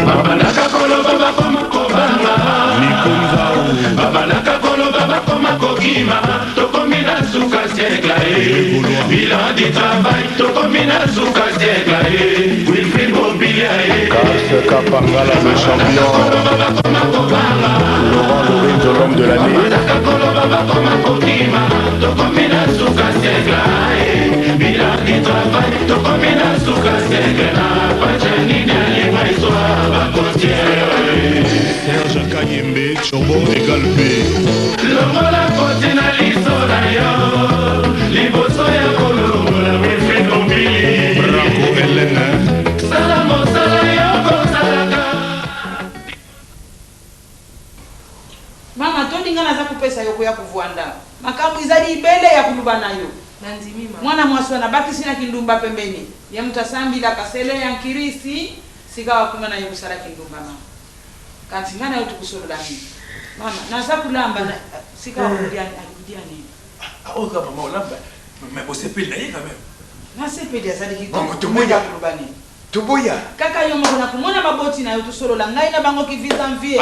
Babalaka kolo baba koma kobanga Babalaka kolo baba koma kokima Tokomina suka siècle Bilan du travail Tokomina suka siècle Wilfried Mobilier Karse Kapangala le champion Laurent Lorenzo l'homme de l'année Babalaka kolo baba koma kokima Tokomina suka siècle Bilan du travail Tokomina suka siècle Pachani Dali Maïsoa Serge Kayembe, Chobo égal B. Longola kotina lisola yo Liboso ya kolongola Wilfried Mobilier Branco Hélène Salamo sala yo kosalaka Mama toninga naza kupesa yo kuya kuvuanda makamu izali ibele ya kuluba nayo mwana mwaswana baki sina kindumba pembeni ya mtasambila kasele ya nkirisi sikawa kuma nayo kusala kindumba mama kanti ngana yo tukusolola nini mama naza kulamba sikawa kudia nini Oh, quand même, mais vous êtes pile quand même. nasepedi azali Bongo, kiko tumuya. kuluba nini Tubuya. kaka yo mwana kumona maboti nayo tusolola ngai na bango kiviza mvie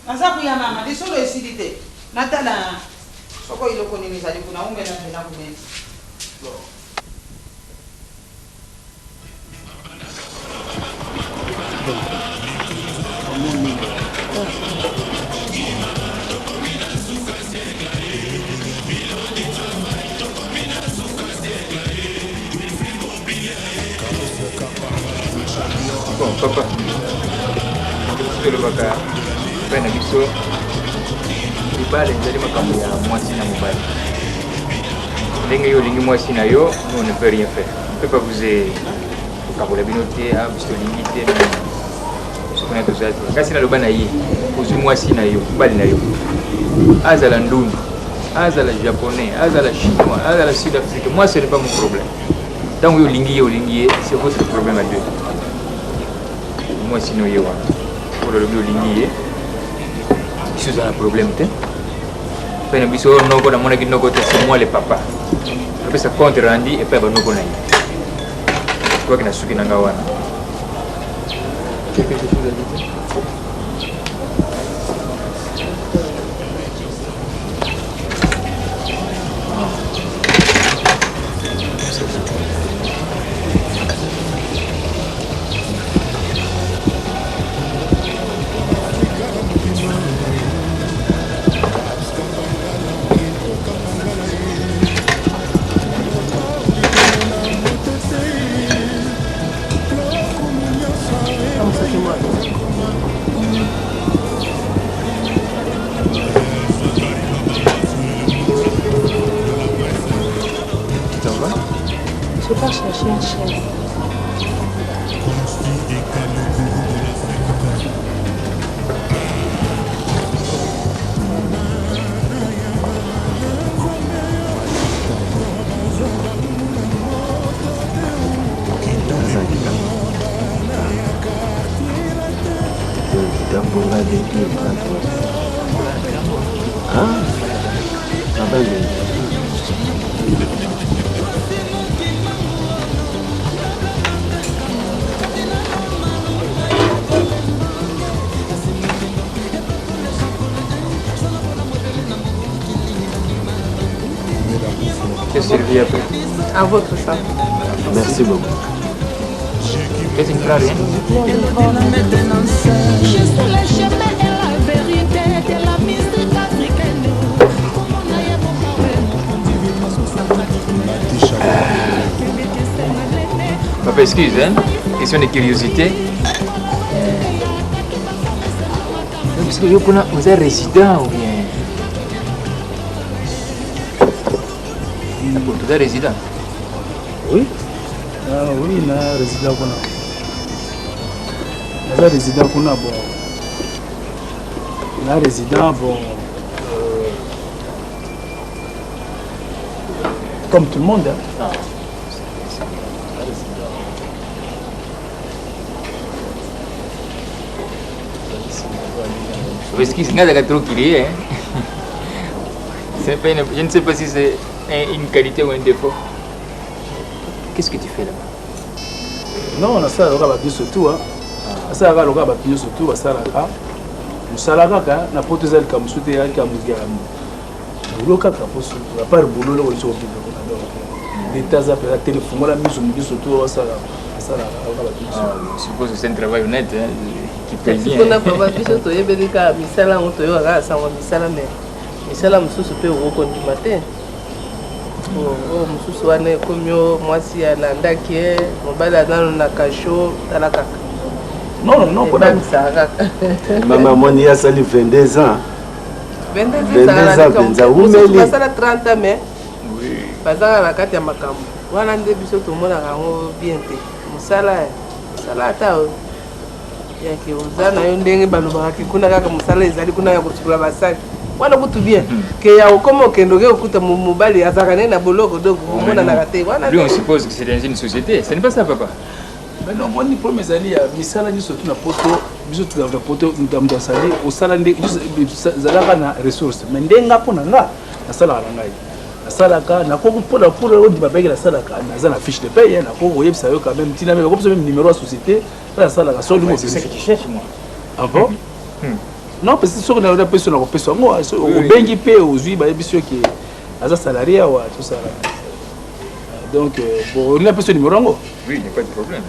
naza kuya mama lisolo esilite natala soko iloko nini zali kuna umbe na mpena kunene Bon, papa, je le baka pena biso libale nzali makambo ya mwasi na mobali ndenge yo olingi mwasi na yo nous on ne peut rien faire on peut pas vous kokabola bino te biso olingi te sokona tozala te kasi naloba na ye ozwi mwasi na yo mobali na yo azala ndundu azala japonais azala chinois azala sud africain moi ce n'est pas mon problème ntango yo olingi ye c'est votre problème à deux moi sinon yo pour le olingi ye biso eza na problème te pene biso noko namonaki noko te c'est moi le papa apesa compte rendu epai banoko na ye kwaki na suki nanga wana Je vais chercher une chaise. Qu'est-ce que Sylvie après? À votre femme. Merci beaucoup. Qu'est-ce que tu ne feras rien? Je suis le chemin et la vérité de la musique africaine. Papa, excuse, hein? Question de curiosité. Parce que vous êtes résident ou bien? Vous êtes résident? Oui. Oui, je suis résident. Je suis résident pour bon. Je suis résident bon. Comme tout le monde. Hein. Parce que c'est trop crié, hein? Je ne sais pas si c'est une qualité ou un défaut. Qu'est-ce que tu fais là-bas? Non, on a ça, on a surtout. Hein. asalaka loka bato nyonso tu basalaka mosala kaka na poto ezalika mosu te yalika boulot kaka poso apart boulot loko liso kobima l'état aza mpenza telefongola miso tu asalaka loka bato nyonso. Je suppose que c'est un travail honnête qui paye bien. mpona papa biso toyebeli kaka misala yango toyoka kaka sango misala me misala mosusu mpe okokondima te oyo mosusu wana ekomi o mwasi alandaki ye mobali anano na kasho tala kaka ebamisaka kaka mama moni asali 22 ans 22 ans basala 30 ans mais bazaka na kati ya makambo wana nde biso tomonaka yango bien te mosala ata yake oza na yo ndenge balobakaki kuna kaka mosala ezali kuna ya kosukula basali wana kutu bien ke ya okoma okende oke okuta mobali azalaka nde na boloko donc omonanaka te wana lui on suppose que c'est dans une société, ce n'est pas ça papa. Mais non, moi ni problème ezali ya misala nyonso tu na poto biso tu na poto mutu asali osala nde zalaka na ressource mais ndenga mpo na nga nasalaka na ngai nasalaka nakoki mpona ondima beke nasalaka naza na fiche de paye nakoki koyebisa yo quand même ntina meme kopesa meme numéro ya société mpe nasalaka solingo ah bon non parce que soki na peso na kopesa yango obengi mpe ozwi bayebisi yo ke aza salarié awa tosala donc bon on a peso numéro yango. Oui, il n'y a pas de problème.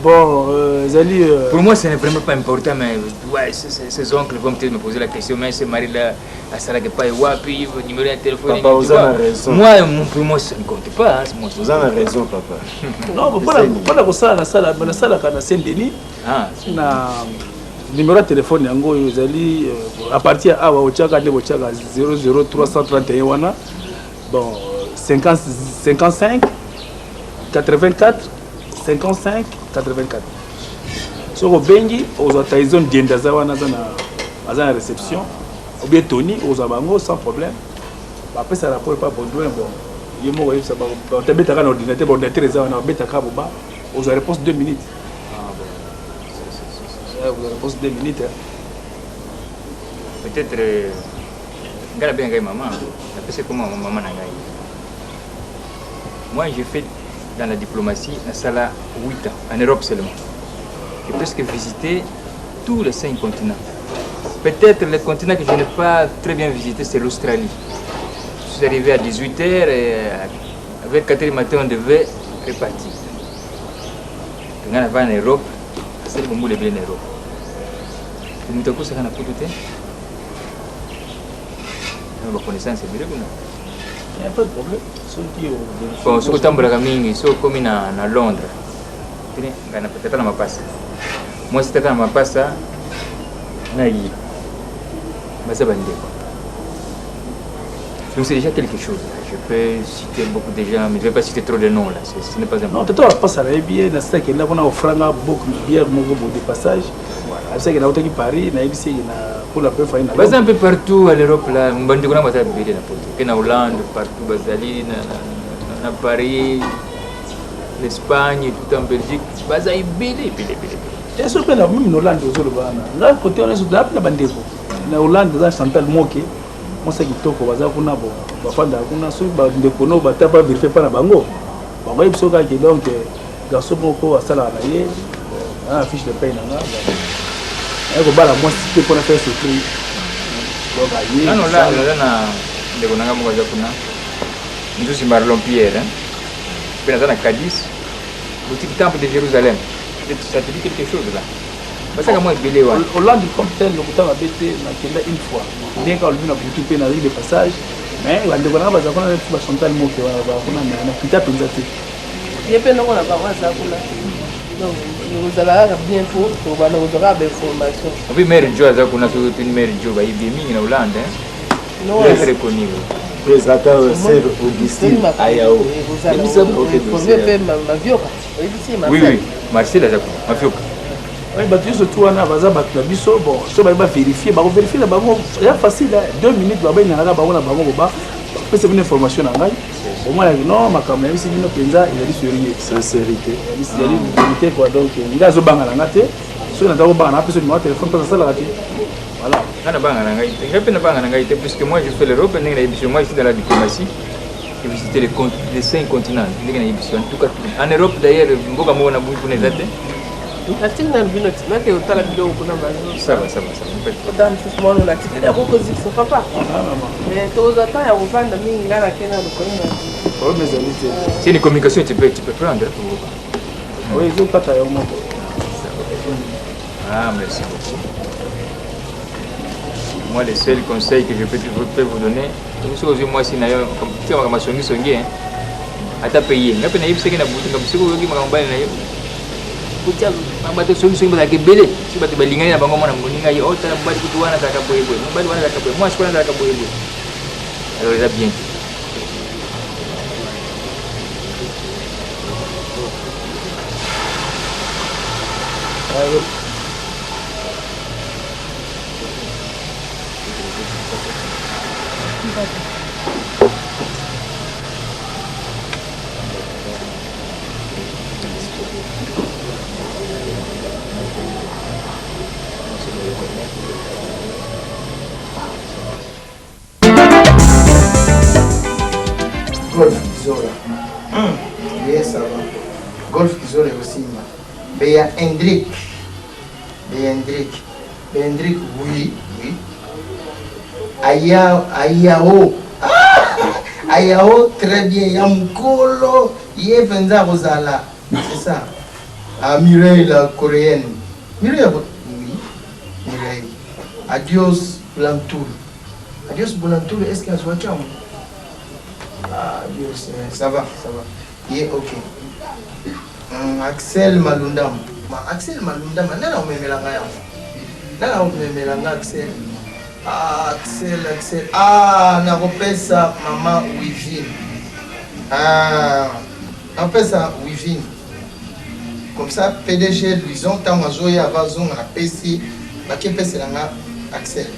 Bon, Zali... Pour moi, ce n'est vraiment pas important, mais ouais, ces oncles vont peut-être me poser la question, mais ce mari-là, à Salah pas et Wapi, votre numéro de téléphone... Papa, vous avez raison. Moi, pour moi, ça ne compte pas. Hein, vous avez raison, papa. Non, pas la salle, la salle à Saint-Denis, na numéro de téléphone, Zali, à partir à Ochaka, 00331, bon, 55, 84, 55, 84. Sur Bengi, aux Taizon d'Indazawana à la réception, ou bien Tony, aux Abango, sans problème. Après, ça rapport pas bon. Il m'a dit que tu as un ordinateur, on a aux réponses 2 minutes. Vous réponse 2 minutes. Peut-être, regarde bien, maman. C'est comment maman n'a gagné. Moi, j'ai fait dans la diplomatie à Salah 8 ans, en Europe seulement. J'ai presque visité tous les 5 continents. Peut-être le continent que je n'ai pas très bien visité, c'est l'Australie. Je suis arrivé à 18h et avec 4h du matin, on devait repartir. Quand on va en Europe, c'est le moment de bien en Europe. Et nous, tout ça, on a tout fait. On va connaître ça, c'est bien. Il n'y a pas de problème. Bon, ce que tu as dit, c'est comme à Londres. Tu n'as pas ma passe. Moi, si tu as ma passe, donc c'est déjà quelque chose. Je peux citer beaucoup de gens, mais je ne vais pas citer trop de noms là. Ce n'est pas important. Non, tu ne pas ça. Bien, c'est que là, on a offert beaucoup de bières, beaucoup de passages. C'est que là, on a Paris, pour la première fois. C'est un peu partout à l'Europe là. On va dire que en Hollande, partout, Basali, à Paris, l'Espagne, tout en Belgique. Basali, bélé. Et ce que même en Hollande, là, côté on est sur la bandeko. En Hollande, dans Chantal Moké, moi c'est qui toque au bazar qu'on a bon. Bafanda qu'on a sur bandeko no batapa vérifié par la bango. Bon, moi il faut que donc garçon moko à sala na yé, un fiche de paye na. Et ko bala moi si pour faire ce prix. Donc ayé. Non là de konanga mo za kuna. Nous c'est Marlon Pierre hein. Puis dans Cadiz, boutique temple de Jérusalem. Ça te dit quelque chose là. Parce que moi belé wa. Hollande comme tel le kutaba bete na kenda une fois. Dès qu'on lui na boutique pe na rue de passage, mais on devrait pas avoir une Chantal Moké wa kuna na kita penza te. Yepe non na ba wa ça kuna. Donc nous allons bien pour nous aura des informations. Oui, mère Joe za kuna une mère Joe ba ibi mingi na Hollande hein. Non, c'est reconnu. Présentateur Sir Augustine Ayao. Oui, Marcel Azako, Mafioka. Oui, mais surtout, on a besoin bon, si on va vérifier, on va vérifier, c'est facile, 2 minutes, on va c'est une information. Au moins, non, ma caméra, c'est une penza, il a dit sérieux. Sincérité. Il a dit vérité, quoi. Donc, il a zo banga la ngate. Si on a d'abord banga, on a téléphone, pas ça la ngate. Voilà. On a banga la ngate. Je peux pas banga la ngate, puisque moi, je fais l'Europe, moi, je suis dans la diplomatie. J'ai visité les 5 continents. En tout cas, en Europe, d'ailleurs, beaucoup de gens ont beaucoup de natingi na lubino nake otala biloko kuna bazo ça va oda mosusu mwana natikeli ya kokozikisa papa tokozwa temps ya kovanda mingi nga nakena lokolo na c'est une communication tu peux prendre oui ezokata yo moko. Ah, merci beaucoup. Moi, le seul conseil que je peux vous donner, c'est moi si nayo comme masongi songi hein. Ata payer. Na pena yebise na butu comme siko yoki makambali na yo. Kutia mabate songi ba kebele. Si bate balingani na bango mona moninga yo ota mbali kutuana za kaboyebo. Mbali wana za kaboyebo. Moi sikona za kaboyebo. Alors il a bien. Golf Isola. Yes, ça va. Golf Isola aussi. Mais Hendrik. Hendrik, oui. Ayao. Ayao, très bien. Yamkolo. Yevenza Rosala. C'est ça. Ah, Mireille, la coréenne. Mireille, oui. Mireille. Adios, Blantoul. Adios, Blantoul. Est-ce qu'il y a un soutien? Ah, Dios, ça va. Yeah, ok. Axel Malundam. Axel Malundam, nana omemelanga Axel. Ah, Axel. Ah, nakopesa mama Wivine. Ah, nakopesa Wivine. Comme ça, PDG, Luison, Tamazoya, Vazon, la PC, bakepesa Axel.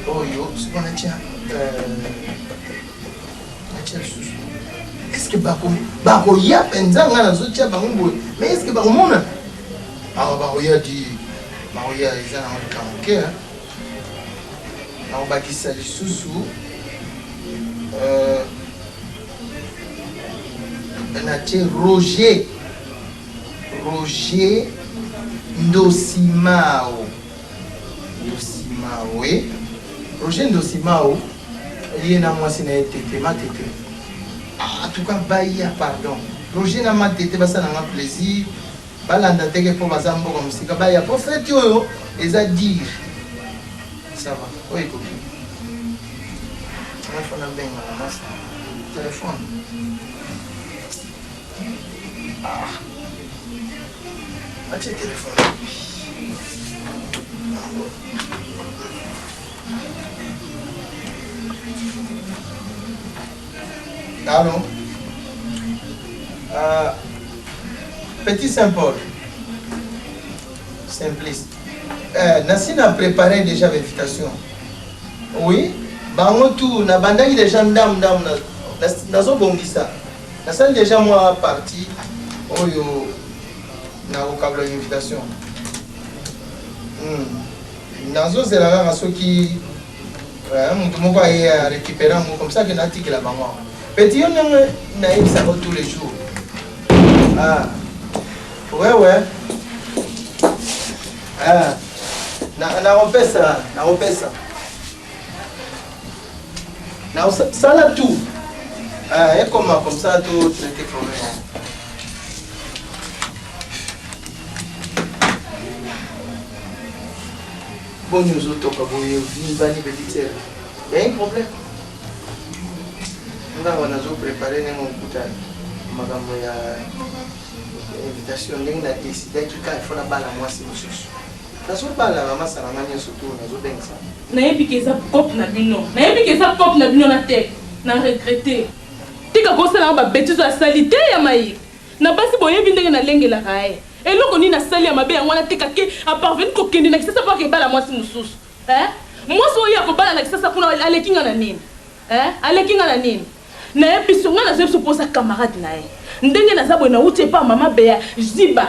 Oh, yo, ce qu'on a tient. Est-ce que Baroya penza nga nazotia bango boye mais est-ce que bakomona Baroya di Baroya eza na mokanke nakobakisa lisusu natie Roger Ndosimao Roger Ndosimao lié na mwasi na tete matete. En tout cas baya pardon. Roger na matete basa na plaisir. Balanda teke po bazambo comme si baya prophète yo eza dire. Ça va. Oui copine. Téléphone à benga na masa. Téléphone. Ah. Ache téléphone. Allô? Petit Saint-Paul. Simpliste. Nassine a préparé déjà l'invitation. Oui? Bango tout, na bandaki déjà ndam nazo bongisa. Nassine déjà moi parti. Oyo na okabla l'invitation. Nazo zelanga soki mtu moko a récupérer comme ça que natiki la bango. Petit on naïf ça tous les jours. Ah. Ouais. Ah. Na repesa. Ça là tout. Ah, et comme ça tout traiter problème. Bon nous autres comme vous bani petit. Il y a un problème. Nous avons préparé un putain. Madame ya invitation ndenge na décider que quand il faut la balle à moi c'est monsieur. Nazo bala mama salanga nyoso to nazo benga. Nayebi ke za pop na bino na tête. Na regretter. Tika kosala ba bêtise ya salité ya mai. Na basi boyebi ndenge na lengela kae. Eloko ni na sali ya mabe yango na tika ke a parvenir ko kende na kisasa pa ke bala moi c'est mususu. Moi so ya ko bala na kisasa kuna alekinga na nini? Alekinga na nini? Na ebiso nga na zebiso posa camarade na ye. Ndenge na zabo na uti pa mama Bea Ziba.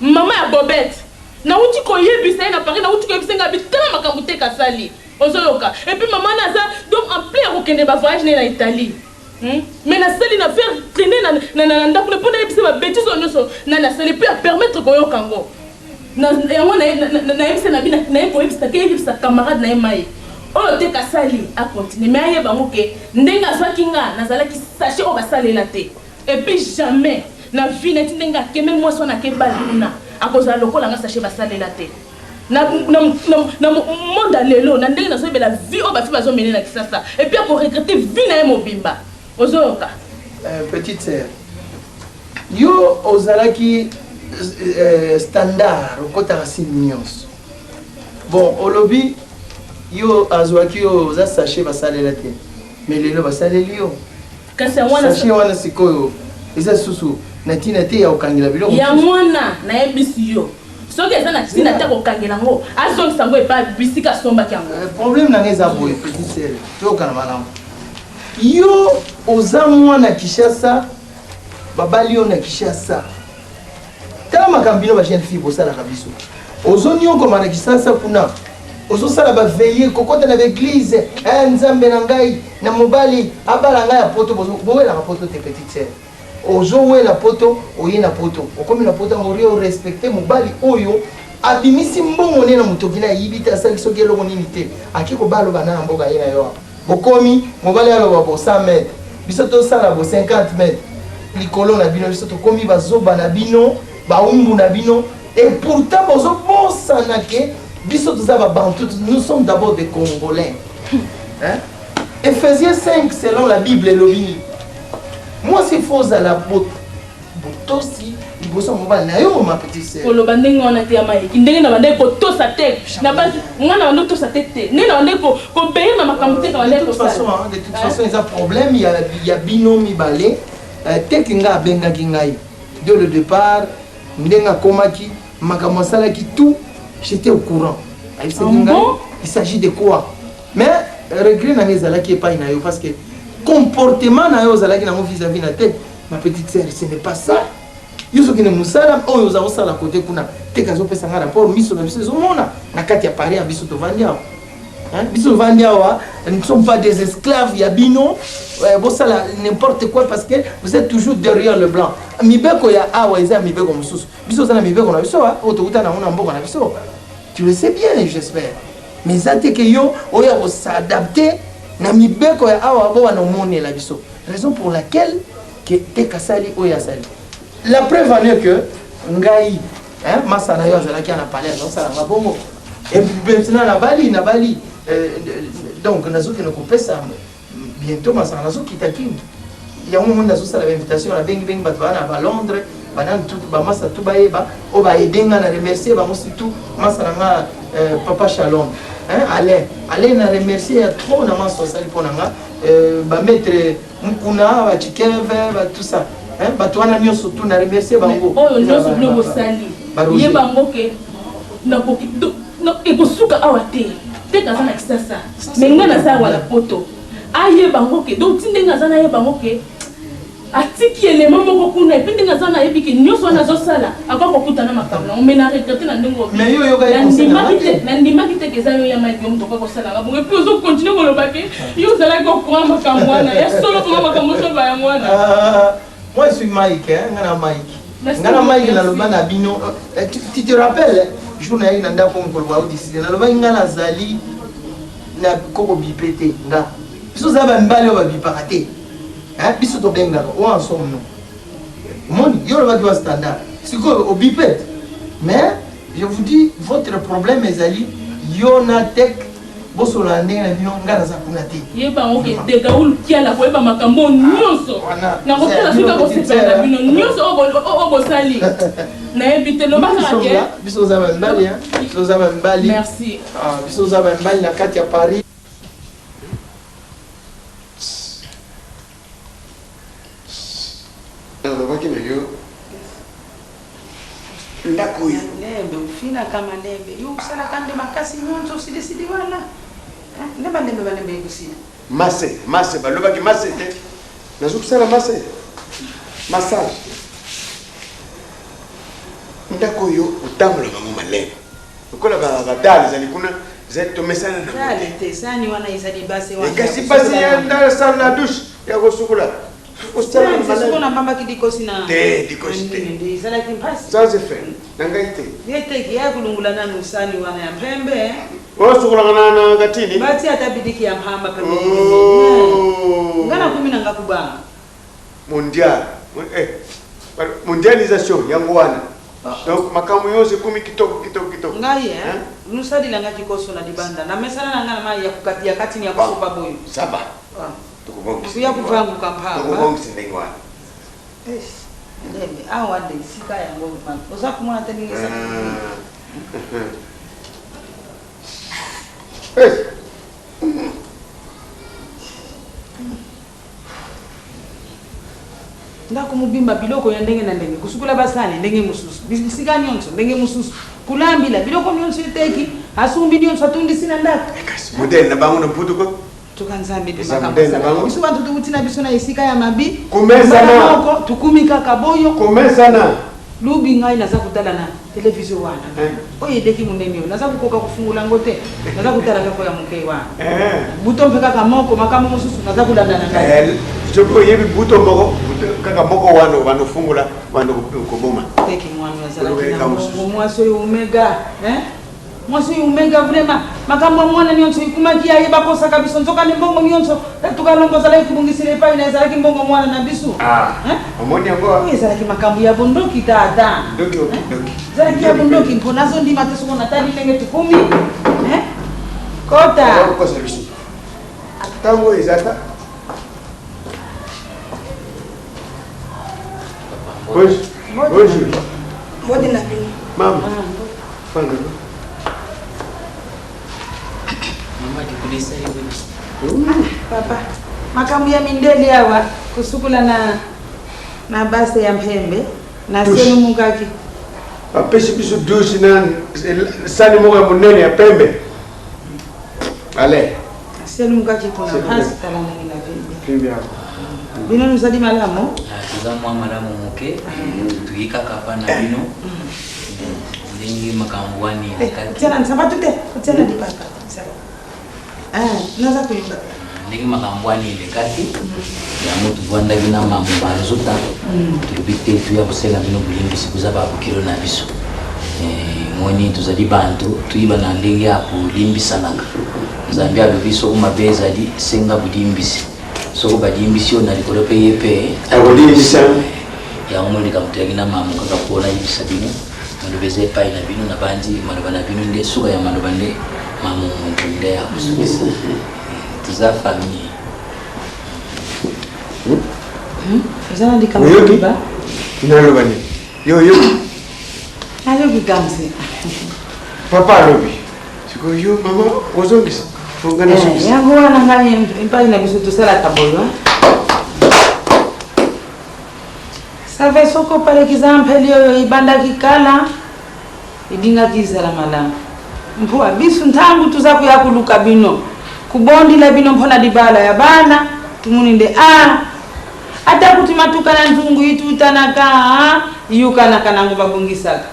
Mama ya Bobette. Na uti ko yebisa na Paris na uti ko yebisa nga bitana makambo te kasali. Ozoyoka. Et puis maman na za donc en plein kokende ba voyage na Italie. mais nasali na faire traîner na ndako na pona yebisa ba bêtise onyoso na nasali pe permettre ko yokango na yango na yebisa na bina na yebo yebisa ke yebisa camarade na yemai oyo te kasali a continuer mais ayeba ngoke ndenge azwaki nga nazalaki sachet o basalela te et puis jamais na vie neti ndenge akeme mwasi wana akebali kuna akozala lokola nga sachet basalela te na monde lelo na ndenge nazoyebela vie oyo bafi bazomene na kisasa et puis akoregrete vie na ye mobimba ozoyoka petite sœur yo ozalaki standard okotaka sini nyonso bon olobi yo azwaki yo oza sachet basalela te mais lelo basaleli yo sachet wana sikoyo eza susu na ntina te ya kokangela biloko ya mwana nayebisi yo soki eza na ntina te kokangela yango azongisa yango epa bisika asombaki yango problème na nga eza boye petite sœur toyokana malamu yo oza mwana Kinshasa babali yo na Kinshasa tala makambo bino bajeune fille bosalaka biso ozoniokoma na Kinshasa kuna ozosala baveille kokota na baeglise nzambe na ngai na mobali abala ngai ya poto bowelaka poto te petite sœur ozowela poto oye na poto okomi na poto yango orio respecte mobali oyo abimisi mbongo ne na motoki na yebi te asali soki eloko nini te aki kobaloba na mboka ye na yo bokomi mobali aloba bo 100 mètres biso tosala bo 50 mètres likolo na bino biso tokomi bazoba na bino baumbu na bino et pourtant bozobosana ke biso toza babantu nous sommes d'abord des Congolais hein? Ephésiens 5 selon la Bible elobi moi c'est faux à la botosi liboso mobali na yo ma petite sœur koloba ndenge wana te ya mayeki ndenge na bande kotosa te na basi mwana bande kotosa te te ndenge na bande kobeye na makambo te ka bande kosala de toute façon il y a problème il y a bino mibale teke nga abengaki ngai dès le départ ndenge akomaki makambo asalaki tout j'étais au courant il s'agit de quoi mais regret na ezalaki epai na yo parce que comportement na yo ozalaki nango vis-à-vis na tête ma petite sœur ce n'est pas ça yo soki ne mosala oyo oza kosala kote kuna teke azopesa nga rapport miso na biso ezomona na kati ya pari ya biso tovandi awa biso tovandi awa nous ne sommes pas des esclaves ya bino bosala n'importe quoi parce que vous êtes toujours derrière le blanc mibeko ya awa eza mibeko mosusu biso oza na mibeko na biso oyo tokuta nango na mboka na biso tu le sais bien j'espère mais eza te ke yo oyo kosadapte na mibeko ya awa bo wana omonela biso raison pour laquelle que teke asali oyo asali la preuve en est que ngai masa na yo azalaki na palais azosalanga bongo et maintenant na bali donc nazoki na kopesa bientôt masa nazokita kingi yango moni nazosala bainvitation na bengi bato bana ba Londres banani tout bamasa tout bayeba oyo baedenga na remercier bango surtout masa nanga papa Shalom Alain na remercier ya trop na masa osali mpo na nga bametre mukuna bachikeve tout ça bato wana nyonso tu na remercier bango oyo nyonso bino bosali ye bango ke ekosuka awa te teke aza na Kisasa me nga naza wala poto aye bango ke donc ti ndenge aza naye bango ke atiki elema moko kuna epi ndenge aza nayebi ke nyonso wana azosala akokokutana makambo nango me na regrete na ndenge nandimaki teke eza yo ya maiki yo moto okokosalanga bongo epi ozokontinue koloba ke yo ozalaki kokoa makambo wana ya solo bongo makambo osoba yango wana moi je suis Mike ngana Mike na loba na bino tu te rappelles jour na ina ndako ngolwa udiside na loba ngana zali na koko bipete nga biso za ba mbale ba bipaka te biso to benga o ensemble non moni yo loba doit standard siko au bipete mais je vous dis votre problème ezali yo na tek bosola ndenge na bino ngana za kuna te yeba oke dega ulukiala koyeba makambo nyonso na kotala suka kosepela na bino nyonso o bosali na yebi te lobaka ke biso za mbali biso za mbali merci biso za mbali na kati ya Paris lobaki na yo ndako oyo lembe ufinaka malembe yo usalaka nde makasi nyonso osidesidi wana nde balembe balembe ekosila mase balobaki mase te nazokusala mase massage ndako oyo otambolaka ngo malembe lokola badale ezali kuna ezali tomesana te sani wana ezali base kasi basi ya ndala sala na douche ya kusukula Sikuona mbamba kidikosi na dikosi te ndi sana kimpasi sasa fe nangaite yete kiya kulungulana nusani wana ya mpembe wasukula kana gatini bati atabidiki ya mpamba pembe ngana 10 na ngakubanga mondialisation yangu wana donc makamu yose 10 kitoko ngaye nusadi langa kikoso na dibanda na mesana na ngana mali ya kukatia kati ni ya kusopa boyo saba tukubongi kuya kuvangu kampamba tukubongi sindengwa ndembe awande sika ya ngombe man oza kumona tani ngesa ndako mubimba biloko ya ndenge na ndenge kusukula basani ndenge mususu bisika nyonso ndenge mususu kulambila biloko nyonso iteki asumbi nyonso atundi sina ndako model na bangu na mputuko tukanzambi bimakambo bisu bantu tukutina biso na isika ya mabi kumesana tukumika kaboyo kumesana lubi ngai naza kutala na television wana oye deki munene naza kukoka kufungula ngote naza kutala kako ya mukei wana buto mpeka kamoko makamu mususu naza kudanda na ngai joko yebi buto moko kaka moko wano fungula wano kuboma teki mwana nazala mwaso umega mwaso umega vrema makamu mwana nyonso ikumakia yeba kosa kabisa nzoka ni mbongo nyonso tukalongo zala ikubungisile pa inaweza kimbongo mwana na bisu omoni yango ezala ki makamu ya bundoki tata doki zala ki ya bundoki mponazo ndima teso na tani lenge tukumi kota ko service tango izata bonjour Modi na bino. Mama. Fanga. Mama dikulisa hivi. Papa. Makamu ya mindeli hawa kusukula na base ya mpembe na senu mungaki. Apesi bisu dusi na sani moga munene ya pembe. Ale. Senu mungaki kuna hasi talana ni na pembe. Pembe hapo. Bino nusadi malamo? Tuzamwa malamu muke. Tuika kapa na bino. Ndingi makambwani kati. Tena nsamba tute. Tena di papa. Naza kuyumba. Ndingi makambwani ile kati. Ya mutu bwanda bina mamu banzuta. Tubite tuya kusela bino bulimbi siku za babu kilo na biso. Mwoni tuzadi bantu tuiba na ndingi hapo limbi sananga. Zambia biso kumabeza di senga bulimbisi. So badimbisi ona likolope yepe abodimbisa ya umuli kamutagina mamu kaka kuona ibisa bino mandobeze pai na bino na banji mandobana bino nde suka ya mandobande mamu nde ya kusubisa tuza famille zana ndikamba nalo bani yo ayo bigamze papa lobi siko yo mama ozongisa yangu wana ngani impai na bisu tusala taboyo save soko pale kizampeli yo ibanda kikala idinga kizala mala mpua bisu ntangu tuzaku yakuluka bino kubondi la bino mpona dibala ya bana tumuninde ata kutimatuka na nzungu itu tanaka yukana kanangu babungisaka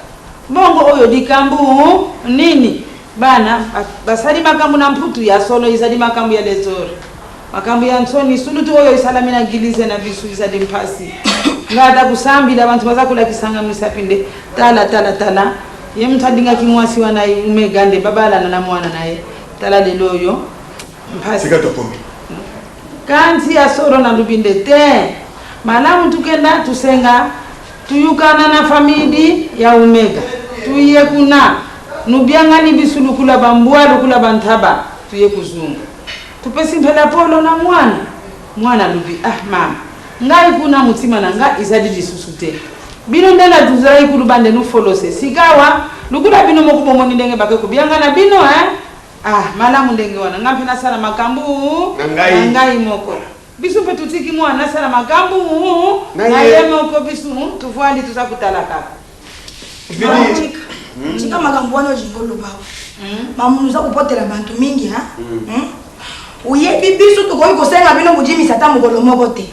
bongo oyo dikambu nini bana basali makambu na mputu ya solo izadi makambu ya lezori makambu ya nsoni sulutu oyo isalamina gilize na bisu izadi mpasi ngada kusambila abantu bazakula kisanga misapinde tala ye mtadinga kimwasi wana umegande babala na mwana naye tala leloyo mpasi sikato pombe kanzi ya solo na lubinde te malamu tukenda tusenga tuyukana na famidi ya umega tuye kuna nubiangani bisulu kula bambua lukula bantaba tuye kuzungu tupesi mpela polo na mwana lubi mama ngai kuna mutima nanga izadi disusute bino ndela tuzai kulubande no folose sigawa lukula bino mokubomoni ndenge bake kubiangana bino malamu ndenge wana ngampe na sala makambu ngai moko bisu petutiki mwana sala makambu na yemoko bisu tuvwali tuzakutalaka Chika makambo wana jingolo bawo. Mamunuza kupotela bantu mingi Uyebi bisu tukoyi kosenga bino bujimi sata mukolo moko te.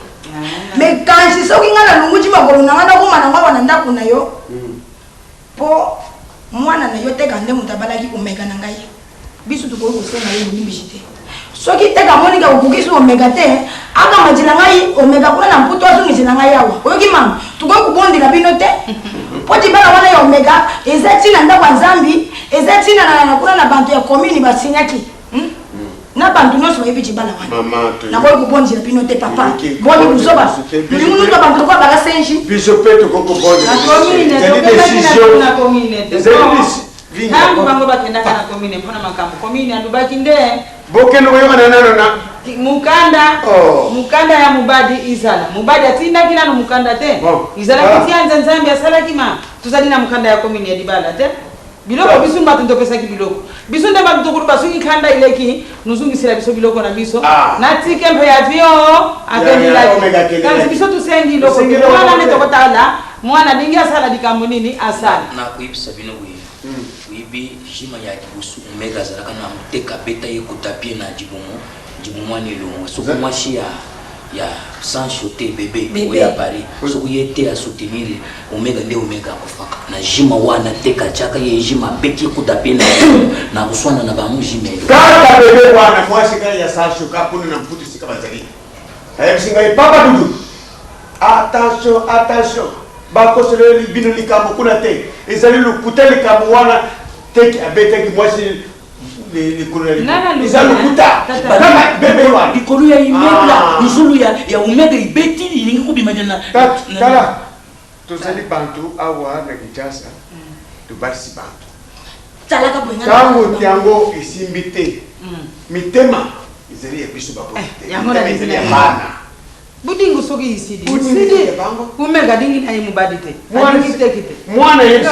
Me kansi soki ngana lunguji makolo nanga ko mana ngaba nanda kuna yo. Po mwana na yo te kande mutabalaki kumeka na ngai. Bisu tukoyi kosenga yo bujimi jite. soki teka moninga kokokisi omega te aka majina ngai omega kuna na mputo azongisi ngai yawa oyoki mama tukoki kubondela bino te po tibala wana ya omega eza ntina ndako ya nzambi eza ntina na kuna na bantu ya komini basinyaki na bantu nyonso bayebi tibala wana nakoki kubondela bino te papa boni kuzoba mulingu to bantu kwa baka senji biso pe tokokobondela na komine te nangu bango bakendaka na komine mpona makambo komine andubaki nde bokende koyokana nano na mukanda ya mubadi izala mubadi atindaki nano mukanda te izalaki tianza nzambi asalaki ma tuzali na mukanda ya komine ya dibala te biloko biso mbatu ntopesaki biloko biso nde mbatu tokulu basuki kanda ileki nuzungisila biso biloko na biso natike mpe ya avion akendilaki kasi biso tusengi iloko mwana ne tokotala mwana dingi asala likambo nini asala nakuyebisa bino boye oyebi jima ya liboso omega azalaka na moteka beta ye kotapie na dibomo wana elongo soki mwasi ya sans chote bebe oyo ya paris soki ye te asoutenir omega nde omega akofaka na jima wana teka tiaka ye jima abeki ekotapie na koswana na bango jima kaka bebe wana mwasi kaka ya sans choka kuna na mputu sika bazali ayebisinga epapa dudu attention bakosoleli bino likambo kuna te ezali lokuta likambo wana teki abetaki mwasi likolo ya imebla luzulu ya omega ibeti lilingi kubimanya na tala tozali bantu awa na Kinshasa tobalisi bantu ntango ntiango esimbi te mitema ezali ya biso bakote ezali ya bana budingu soki isidi umega dingi na imubadi te mwana yesu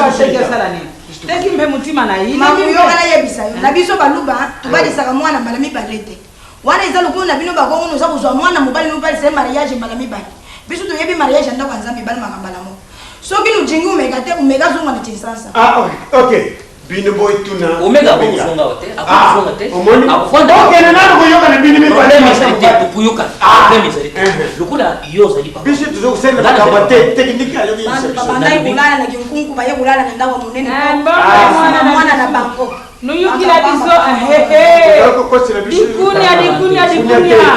sala nini teki mpe mutima na yini mamuyokana yebisa yo na biso baluba tubalisaka mwana mbala mibale te wana eza lokulu na bino bakongo noza kozwa mwana mobali nobalisa mariage mbala mibale biso toyebi mariage ndako ya nzambe ebalemaka mbala moko soki nujingi umeka te umeka zonga na tinsansa ok bino boy tuna omega bozonga ote akuzonga te akufanda okene nalo koyoka na bino mibale kuyoka lokula yoza lipa biso tuzokusenda bakaba te technique alo babandai kulala na kinkunku baye kulala na ndawa munene mwana na banko nuyukila biso dikunya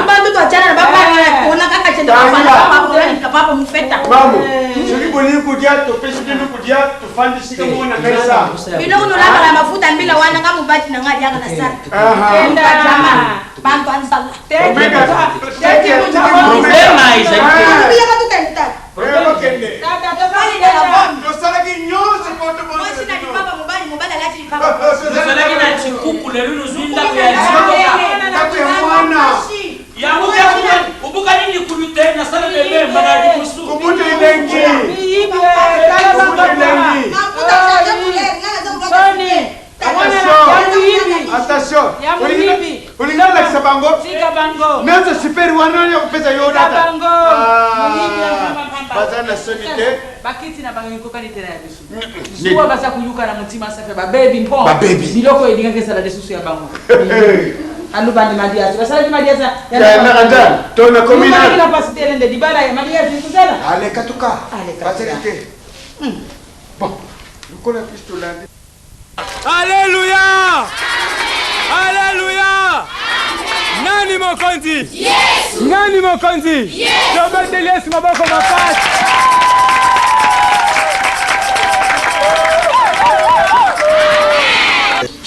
bantu tuachana na baba kuona kaka chenda papa mfeta soki boni kudia topesi bino kudia tofandi sika mona kaisa bino unolamba na mafuta mbila wana kama ubati na ngadi yaka na sana enda jama bantu ansala problema is attention ulingana na kisabango nanzo super wana yo kupeza yo data bazana sonite bakiti na bango kokani tena ya bisu suwa basa kuyuka na mutima safe ba baby mpo biloko edinga kesa la desusu ya bango alubandi madiazi basala madiazi ya nanda tona komina ina pasite lende dibala ya madiazi kuzala ale katuka baterite bon lukola pistolande Alléluia! Alléluia! Nani mokonzi? Yes! Nani mokonzi? Yes! Tobete Yesu maboko mapasi.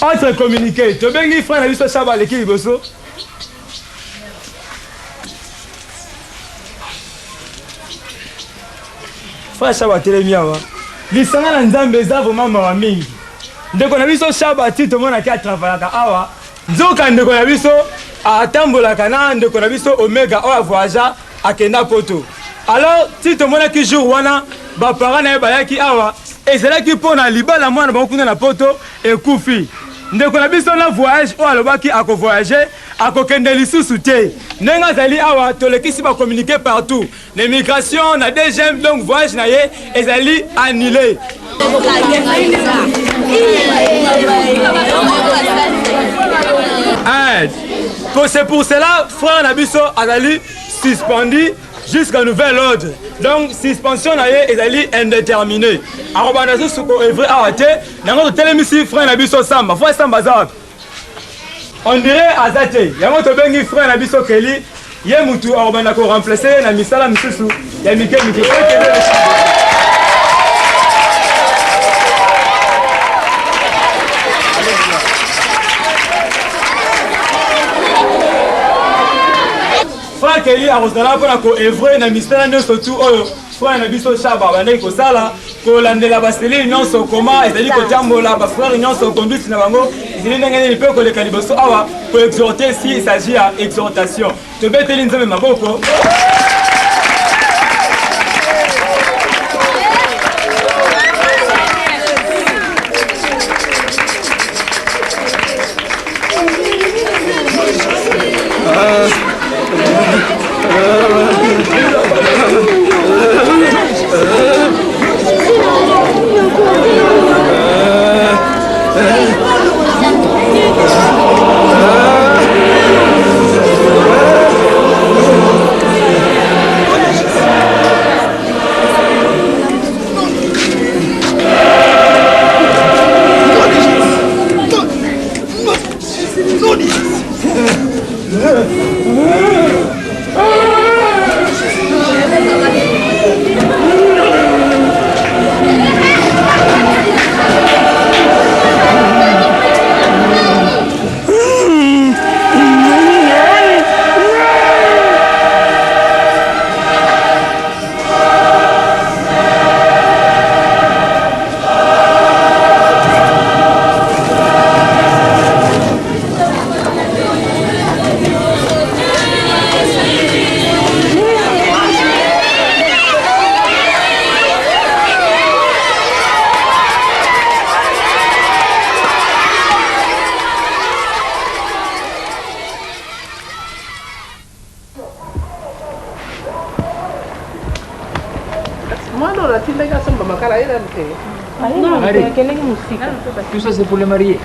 Entre communiqué, tobengi frère na biso saba leki liboso. Frère saba telemiawa. Lisanga na nzambe eza vraiment mawa mingi. Ndeko na biso Shabati tomona ki atravalaka awa nzoka ndeko na biso atambolaka na ndeko na biso Omega oya voyagea akenda poto. Alors ti tomona ki jour wana ba parents na bayaki awa ezalaki mpona libala mwana bakunda na poto ekufi. Ndeko na biso na voyage oyo alobaki akovoyage akokende lisusu te ndenge azali awa tolekisi bacommuniqué partout na migration na deuxième donc voyage na ye ezali annulé. C'est pour cela frère Nabiso azali suspendu jusqu'à nouvel ordre. Donc suspension na ye ezali indéterminée. Arobana suko evre awate nango telemisi frère Nabiso samba frère samba za On dirait Azate. Yango to bengi frère na biso Kelly. Ye mutu orobana ko remplacer na misala misusu. Ya Mikel. Frère Kelly a rosala pour ko evrer na misala no surtout oyo. Frère na biso Chaba bande ko sala ko landela baseli nyonso koma ezali ko tambola ba frère nyonso conduite na bango. Il ndenge ni pe ko le kaliboso awa ko exhorter si il s'agit à exhortation. To beteli nzome maboko. Tout ça c'est pour les mariés.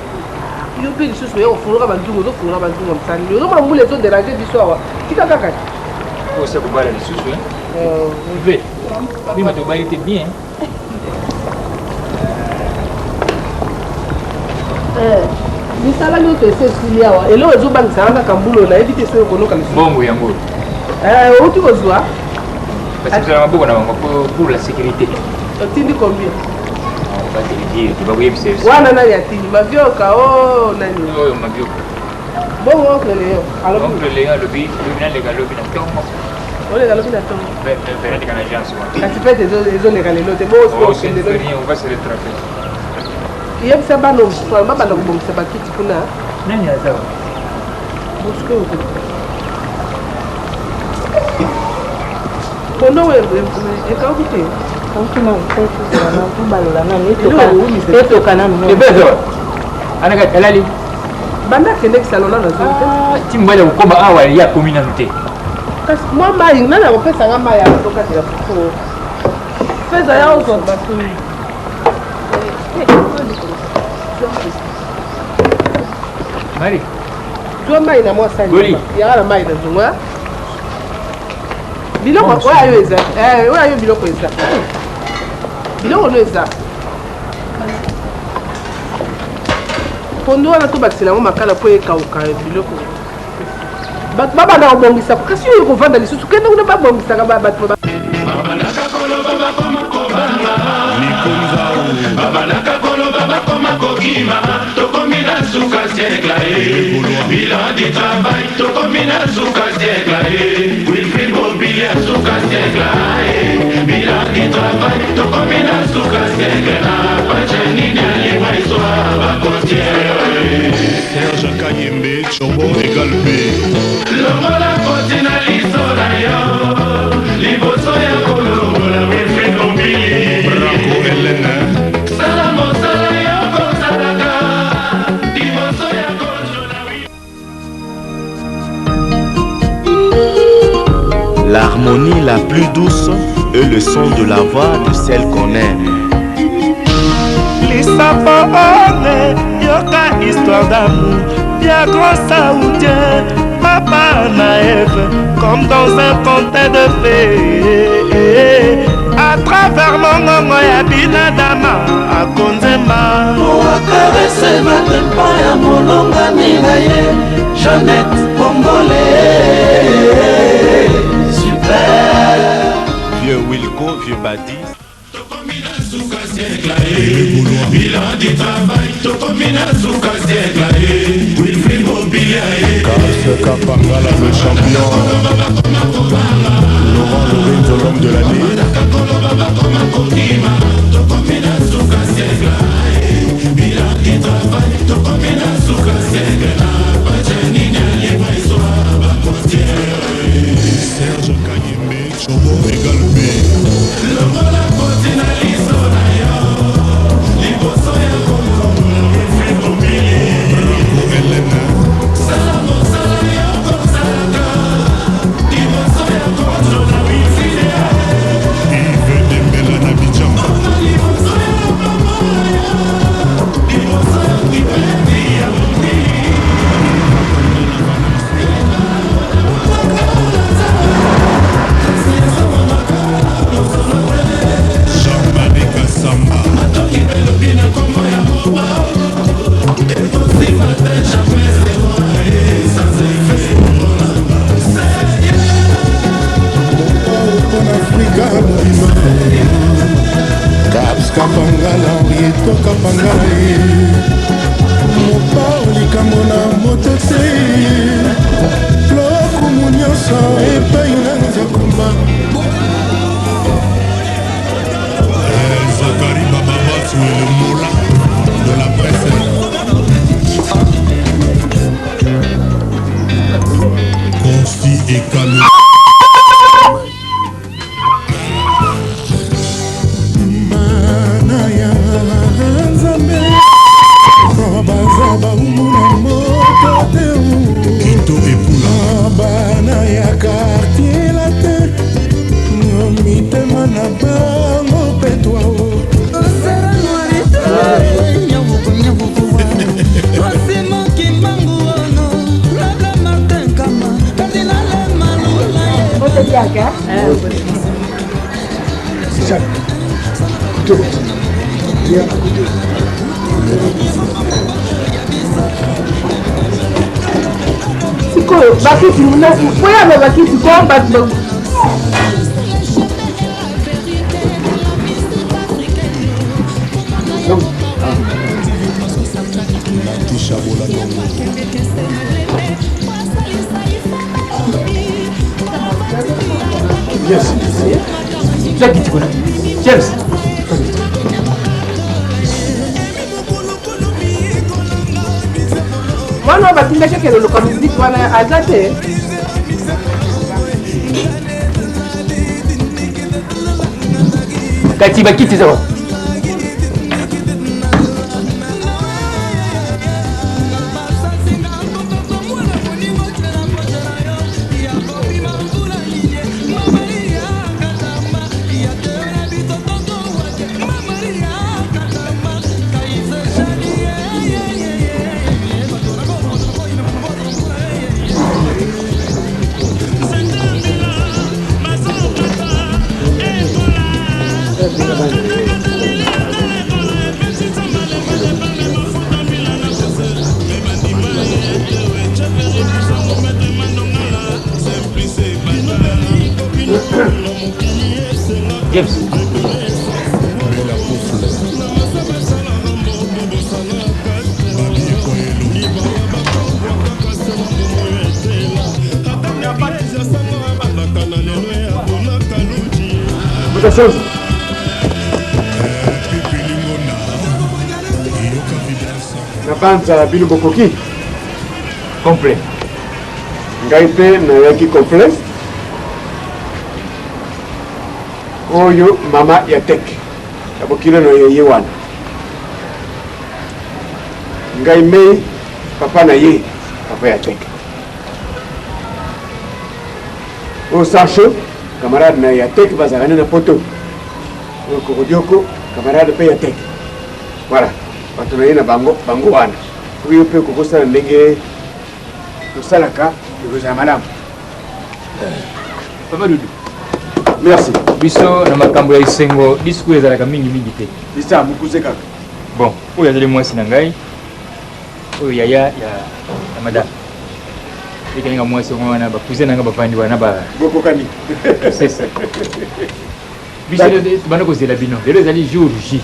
Yo pe lisusu yo fuluka bantungo zo fuluka bantungo msani yo ma mbule zo déranger biso awa tika kaka ko se ko bala lisusu ve bima to bali te bien misala nyoto esesili awa elo ezobangisa kaka mbulo na yebi te soki okonoka lisusu bongo ya mbolo oti kozwa parce que za maboko na bango pour la sécurité otindi combien tu wana nani atini mavioka o nani oyo mavioka bongo oncle Léon oncle Léon lobi naleka lobi na tongo oleka lobi na tongo naleka na agence kasi pete ezoleka lelo te on va se rattraper yebisa bano babanda kobongisa bakiti kuna nani azawa bosuke ote pondo oyo ekauki te elali banda kendekisa lona na zoni te timbala kokomba awa ya communauté kasi mwa mai nani akopesanga mai ya tokatela fufu pesa ya ozwa bato mari zwa mai na mwa sani yanga na mai na zongo biloko oyo ayo eza oyo ayo biloko eza biloko no eza pondo wana tobakisela yango makala mpo ekauka biloko bato babanda kobongisa kasi oyo kovanda lisusu kende kuna babongisaka bato babanaka koloba bakoma kobanga babanaka koloba bakoma kokima tokomi na suka siècle bilan du travail tokomi na suka siècle Wilfrid Mobilier suka siècle bilan du travail tokomi na suka siècle na pachanini alimaiswa bakotiere Serge Kayembe Chobo égal B longola koti na liso na yo liboso ya kolongola Wilfrid Mobilier Branco Helena sala mosala yo kosalaka liboso ya kolongola. L'harmonie la plus douce est le son de la voix de celle qu'on aime. Lisapone, yoka histoire d'amour, bien grand saoudien, papa naïve, comme dans un conte de fées. À travers mon ngongo ya binadama, à Konzema. Pour caresser ma tempa ya mon tolongani na ye Jeannette Congolais super. Vieux Wilco, vieux Badi. Bilan du travail, Tokomina Souka Zegla, Wilfried Mobilia, Casse Kapangala, le champion. Laurent Lorenzo, l'homme de l'année. Tokomina Souka Zegla, bilan du travail, Tokomina Souka Zegla, Bajanina, Yemaïsoa, Serge Kayembe, Chobo, Egalbe. Logo la Potina, Lisona, Liboso ya Congo, Wilfried Mobilia, Bravo Hélène. Salamo, Salaya, Salaka, Liboso ya Congo, Wilfried Yves Dembela Nabidjan. Liboso ya Mamaya, Liboso ya Kibeti ya Mundi. Jean-Marie Kassamba. Caps Kapangala, Rieto Kapangala, Mopa likambo na moto te, lokumu nyonso epai na nzakumba. Zakari Bababatu est le moulin de la presse. Confi et Calme. Manaya Nzambe Baza baumuna moto te Kinto epula Banaya quartier la te Mitema na bango petwa sikoyo bakiti poyaba bakiti ko bato Yes. James. mwana batindaki keloluka miziki wana aza te kati bakiti zawa James. Muita chance. Nabanza bino bokoki complet. Ngai mpe nayaki complet. Oyo mama ya tek abokile no yeye wana ngai mei papa na ye papa ya tek o Sacho camarade na ya tek bazalani na poto o Kokodioko camarade pe ya tek voilà bato na ye na bango wana oyo mpe kokosala ndenge tosalaka ekozala malamu Papa Dudu. Merci. Biso na makambo ya isengo discours ezalaka mingi te. Bisa mukuse kaka. Bon, oyo azali mwasi na ngai. oyo yaya ya madame ekalinga mwasi wana bakuze nanga bafandi wana bokokani c'est ça biso bana kozela bino lelo ezali jour J.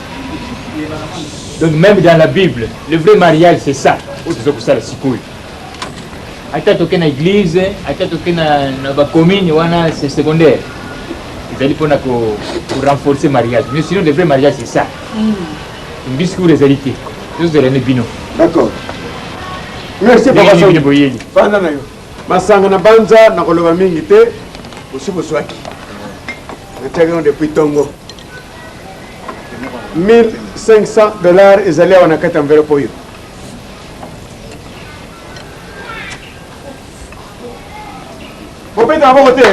Donc même dans la Bible le vrai mariage c'est ça oyo toza kosala sikoyo ata toke na église ata toke na bacommune wana c'est secondaire ezali mpona renforcer mariage mais sinon le vrai mariage c'est ça discours ezali te tozelane bino. D'accord. Merci papa Soki. Fanda na yo. Masanga na banza na koloba mingi te usiku swaki. Nataka depuis Tongo. $1,500 ezali wana kata envelope oyo. Bopeta abo te.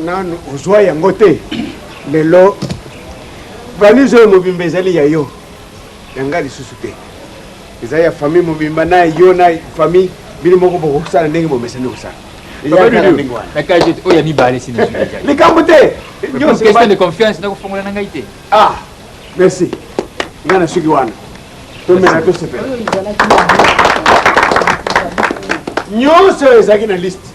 nanu ozwa yango te lelo valise oyo mobimba ezali ya yo yanga lisusu te eza ya famille mobimba na yo na famille bino moko bokosala ndenge bomesani kosala oyo ya mibale sina likambo te question de confiance nakofongola na ngai te merci nga na suki wana tomena tosepela nyonso ezalaki na liste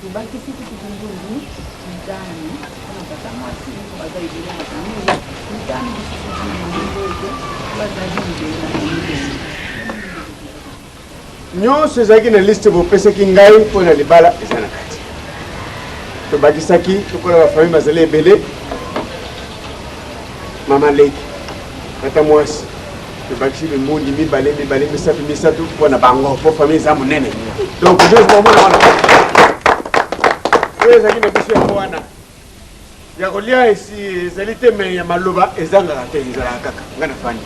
nyonso ezalaki na liste bopesaki ngai mpo na libala eza na kati tobakisaki tokola bafamille bazali ebele mama leki tata mwasi tobakisi bimbundi mibale misatu mpo na bango mpo famille eza monene donc omona wana oyo ezalaki na biso yango wana ya kolia ezali te me ya maloba ezangaka te ezalaka kaka nga na fani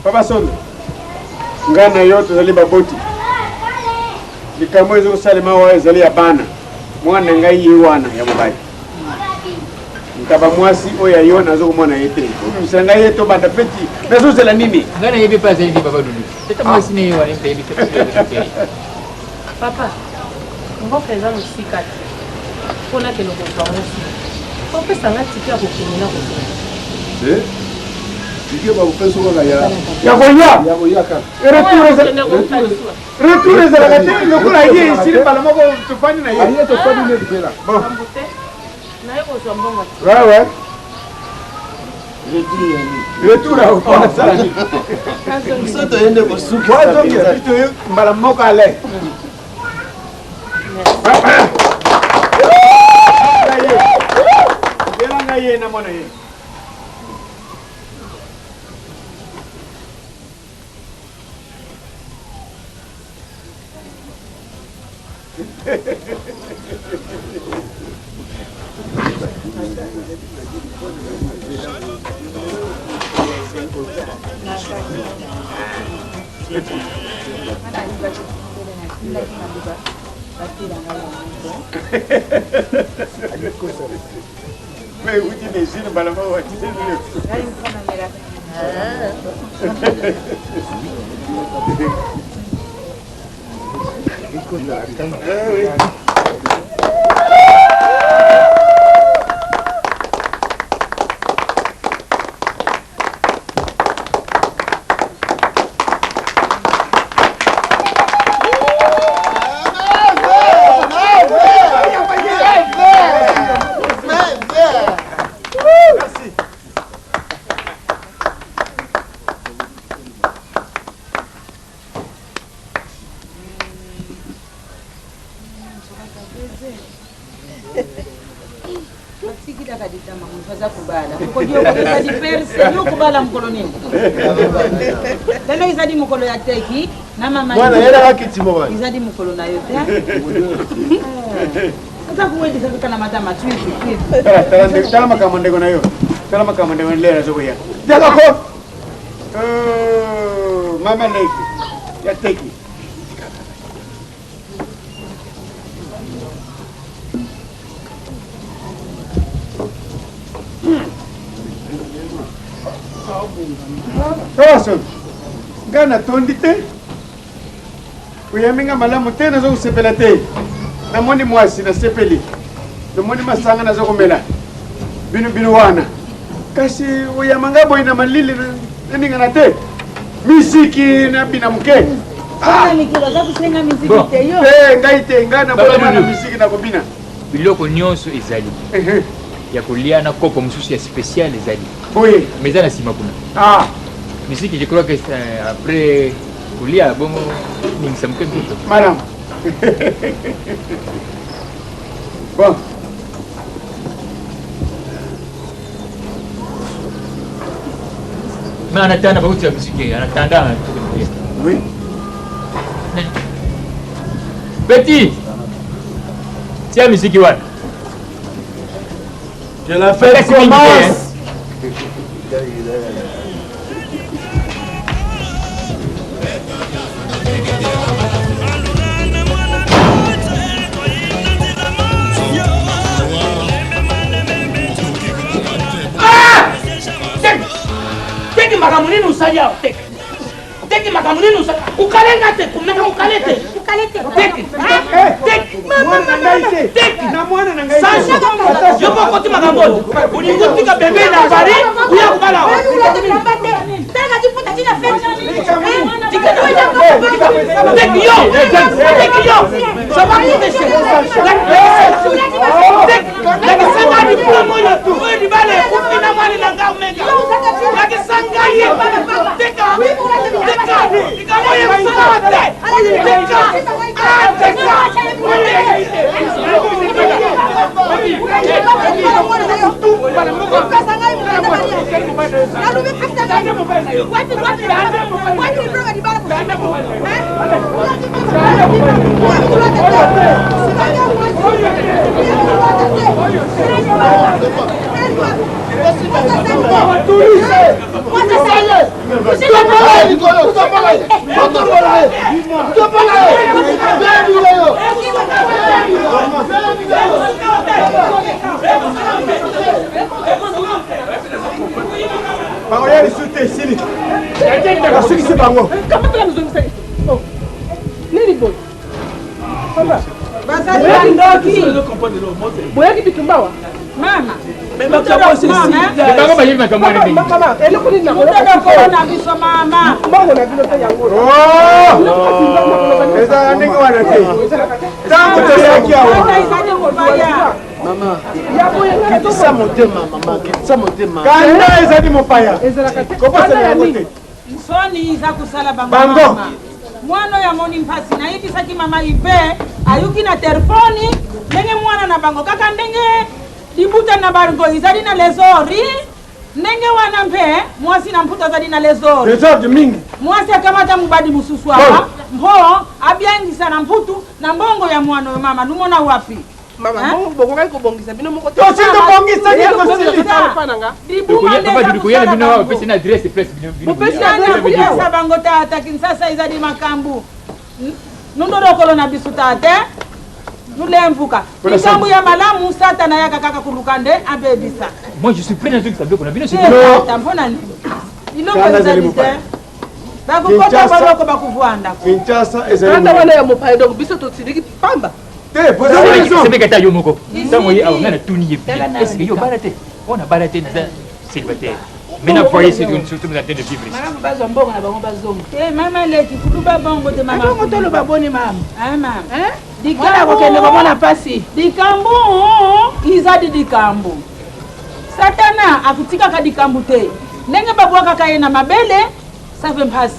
papa sondo nga na yo tozali baboti likambo ezokosalema oyo ezali ya bana mwana ngai ye wana ya mobali ntaba mwasi oyo ya yo nazokomona ye te obimisa ngai ye tobanda peti nazozela nini ngai nayebi mpe azali ndi papa dulu tata mwasi ne ye wana mpeyebi papa mboka eza mosika te mpona kende kozwa mosi opesanga tiki ya kokende na kozwa Tiki bakopesa kaka ya koya retour ezalaka te lokola ye esili mbala moko tofandi na ye tofandi neti mpela naye kozwa mbongo wewe retour so toyende kosuki mbala moko ale elanga ye na mwana ye Mais où tu les gilles, balama, où tu les lelo izadi mokolo ya teki na mama mwana yelaka kitimo wana izadi mokolo na yo te ata kuwedisa kaka na matama tala makambo ndeko na yo tala makambo ndeko lera zokoya jalako mama leki ya teki Toso. Ngana tondi te. Uyamenga malamu te nazo kusepela te. Namoni mwasi na sepeli. Namoni masanga nazo kumela. Binu wana. Kasi uyamanga boy na malili ningana te. Misiki na binamuke. Ngaite ngana bwana misiki na kombina. Biloko nyonso ezali. Ya kolia na kopo mususu ya spécial ezali. Oui. Mais na sima kuna. Ah. Musique, je crois que après kolia bongo ningisa mke mtoto. Madame. Bon. Mais anatanda bauti ya musique, anatanda. Oui. Betty. Tiens musique wana. Que la fête commence. Teki makamuni nusalia teki. Teki makamuni nusalia. Ukalenga te, kumnaka ukalete. Ukalete. Teki. Teki. Mwana ngaite. Teki. Na mwana na ngaite. Sasa. Yoko koti makamoni. Ulingutika bebe na bari, uya kubala. Tega jifuta jina fete. Teki yo. Teki yo. Saba kuteshe. Teki. Lagi sanga di pula moyo tu. Oye di bale kupina mali na ngao mega. Lagi sanga ye. Teka. Teka. Teka moye msalate. Teka. Teka. Bango ya sute sili. Asiki se bango. Kamata mzungisa. Oh. Nini boy? Papa. Basa ndoki. Boyaki bitumbawa. Mama. Mema kama sisi. Bango bayi makamwana mingi. Mama, ele kuni na corona biso mama. Mama na bilo ta yango. Oh! Eza ndingo wana te. Tangu tayaki hapo. Mama. Kitisa motema mama, kitisa motema. Kanda eza di mopaya. Kopo sala yango te. Nsoni za kusala bango. Bango. Mwana ya moni mpasi na hivi saki mama ipe ayuki na telefoni ndenge mwana na bango kaka ndenge dibuta na bango izali na lezori ndenge wana mpe mwasi na mputa zali na lezori. Lezori mingi. Mwasi akamata mubadi mususu hapa mpo abyangisa na mputu na mbongo ya mwana wa mama numona wapi? Mama, bongo bongo kai kubongisa bino moko. Tosi kubongisa ni kosili. Pananga. Dibuyana bino wa pesa na address place bino. Pesa na pesa bango tata kinsasa izali makambu. Nundorokolo na bisuta te. Nulemvuka. Kisambu ya malamu sata na yaka kaka kulukande abebisa. Moi je suis prêt à tout ça bien bino c'est non. Tampona ni. Iloko izali te. Bakukota baloko bakuvwanda. Kinshasa ezali. Kanda wana ya mopaye donc biso totsidiki pamba. C'est bien que tu moko. Ça moi on a tout nié. Est-ce que yo baraté? On a baraté na célibataire. Maintenant foyer c'est une surtout nous attend de vivre. Mama bazo mbongo na bango bazongo. Mama leti kuluba bongo te mama. Bongo to loba boni mama. Mama. Dikala ko kende ko mona pasi. Dikambu izadi dikambu. Satana akutika ka dikambu te. Ndenge babwaka kaye na mabele save mpasi.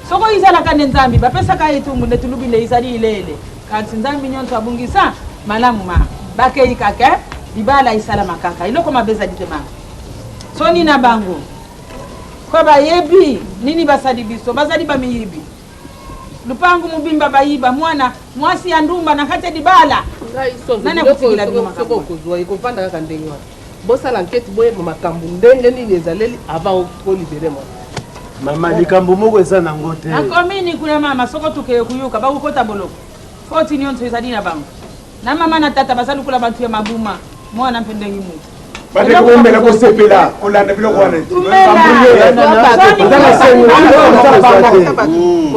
Soko izala kane nzambi bapesa kaye tungu ndetulubile izali ilele. Kanti nzambi nyonso abungisa malamu mama. Bake ikake dibala isala makaka. Iloko mabeza dite mama. Soni na bango. Kwa bayebi nini basadi biso basadi ba miyibi. Lupangu mubimba bayiba mwana mwasi ya ndumba na kate dibala. Nana kufikira bino makambo kuzwa ikopanda kaka ndenge wana. Bosa l'enquête boye makambo ndenge nini ezaleli avant ko libérer moi. Mama likambo moko eza nango te. Akomini kuna mama soko tukeye kuyuka bakukota boloko. Koti nyonso ezali na bango. Na mama na tata basalu kula bantu ya mabuma mwana mpendengi mu. Bade ko mbele ko sepela olanda bilo kwana.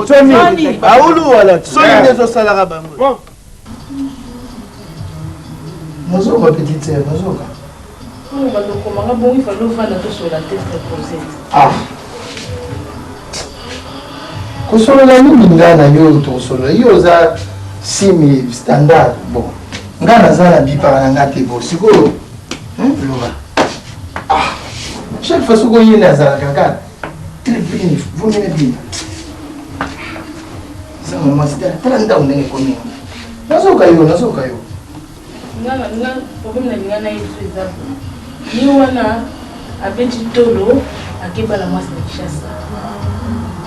Soni aulu wala soni nezo salara bango. Nazoka petite sœur, nazoka. On va donc comment bon il faut le faire dans sur la tête reposée. Ah. Kosolola nini ngana yo tosolola yo za simi standard bon. Ngana za na bipara na ngate bo sikoyo. Loba. Ah. Chaque fois que vous avez un kaka, très bien, vous m'avez bien. Ça m'a dit, tu as un down de l'économie. Nazoka yo. Ngana problème na ngana yetu ezapo. Ni wana abeti tolo akebala mwasi na Kishasa.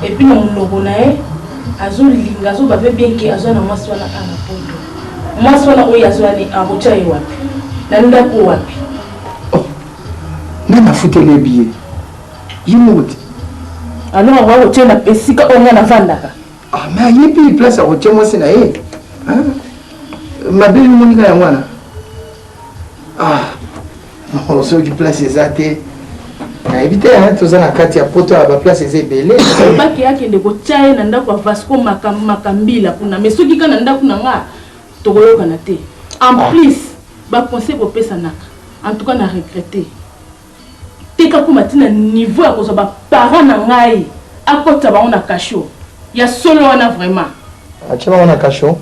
Et puis mon logo nae azolinga zo babe bien ke azona mwasi wana ana poto. Mwasi wana oyo azwani abocha ye wapi? Na ndako wapi? Nana fouté les billets. Yimout. Alors on va retirer la pesika on a vandaka. Ah mais il y a plus place à retirer moi c'est naé. Hein? Ma belle monika ya mwana. Ah. On se qui place exacte. Na éviter hein tous na kati ya poto à place c'est belé. Baki yake ndeko tchaye na ndako Vasco makambila kuna mais soki kana ndako na nga tokoyoka na te. En plus ba conseil pour pesa naka. En tout cas na regretter. Teka kuma tina niveau ya kozo ba parents na ngai akota ba ona kasho ya solo wana vraiment acha ba ona kasho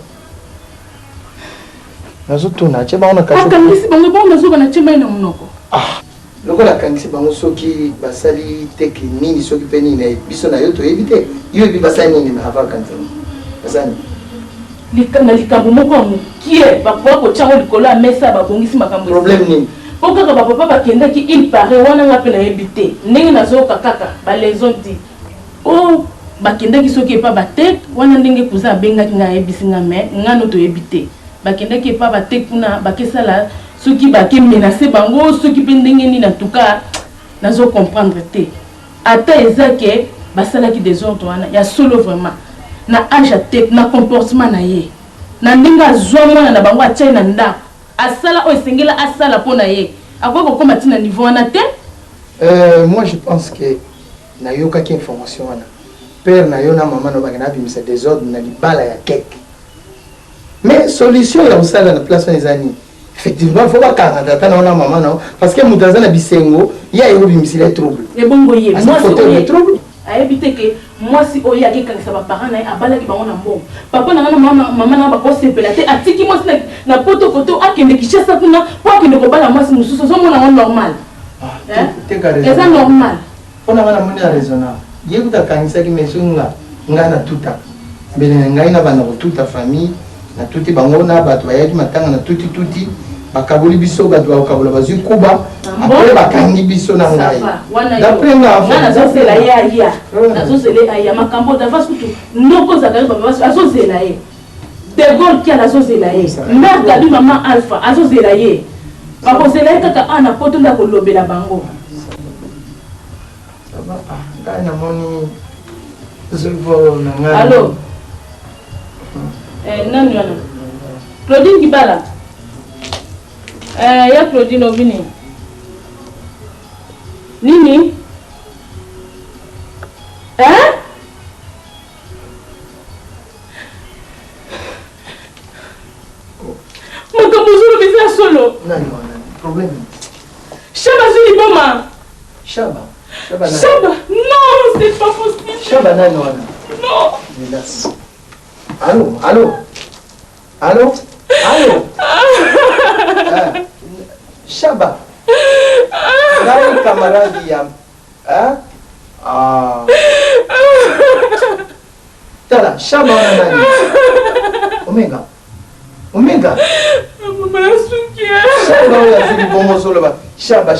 nazo tuna acha ba ona kasho akangisi bango ba nazo kana chema ina munoko loko la kangisi bango soki basali teki nini soki peni na biso na yo to éviter yo bi basani nini na ava kanzani basani likanga likambo moko mukie ba ko chango likolo mesa ba bongisi makambo problème nini okaka ba papa bakenda ki il paraît wana ngape na ebité ndenge nazoka kaka ba leson di oh bakenda ki soki pa batek wana ndenge kuza benga ki nga ebisinga me ngano to ebité bakenda ki pa batek kuna bakesala soki baki menacer bango soki pe ndenge ni na tuka nazo comprendre te ata ezake basala ki désordre wana ya solo vraiment na âge tek na comportement na ye na ndenge azwa mwana na bango achai na ndako asala o sengela asala pona ye akoko koma tina niveau wana te moi je pense que na yoka ki information wana père na yo na maman no bagana bimisa désordre na libala ya keke mais solution ya usala na place les amis effectivement faut pas karanda na maman no parce que mutazana bisengo ya yo bimisile trouble e bongo ye moi c'est trouble a éviter que moi si oya ki kangisa ba parents na abala ki bango na mbongo papa na maman na ba ko sepela te atiki moi na poto koto akende Kishasa kuna po akende ko bala moi si mususu zo mona normal c'est normal on a moni raisonnable ye kuta kangisa ki mesunga ngana tuta mbele ngai na bana ko tuta famille na tuti bango na bato ya matanga na tuti bakabuli biso bato bakabula bazu kuba après bakangi biso na ngai d'après nga nazo sela ya nazo sela ya makambo da vasu tu ndoko za karibu baba azo sela ye de Gaulle qui a nazo sela ye mère gabi maman Alpha azo sela ye bako sela ye kaka ana poto nda ko lobela bango ngai na moni zolvo na ngai allo nani wana Claudine Kibala ya Claudine Ovini nini makambo zulu bisa solo nani problème Chaba zuli boma Chaba non c'est pas possible Chaba nani wana non hélas allô Chaba nani camarade ya tala Chaba wana nani Omega mama nasukia Chaba oya zili bongo solo ba Chaba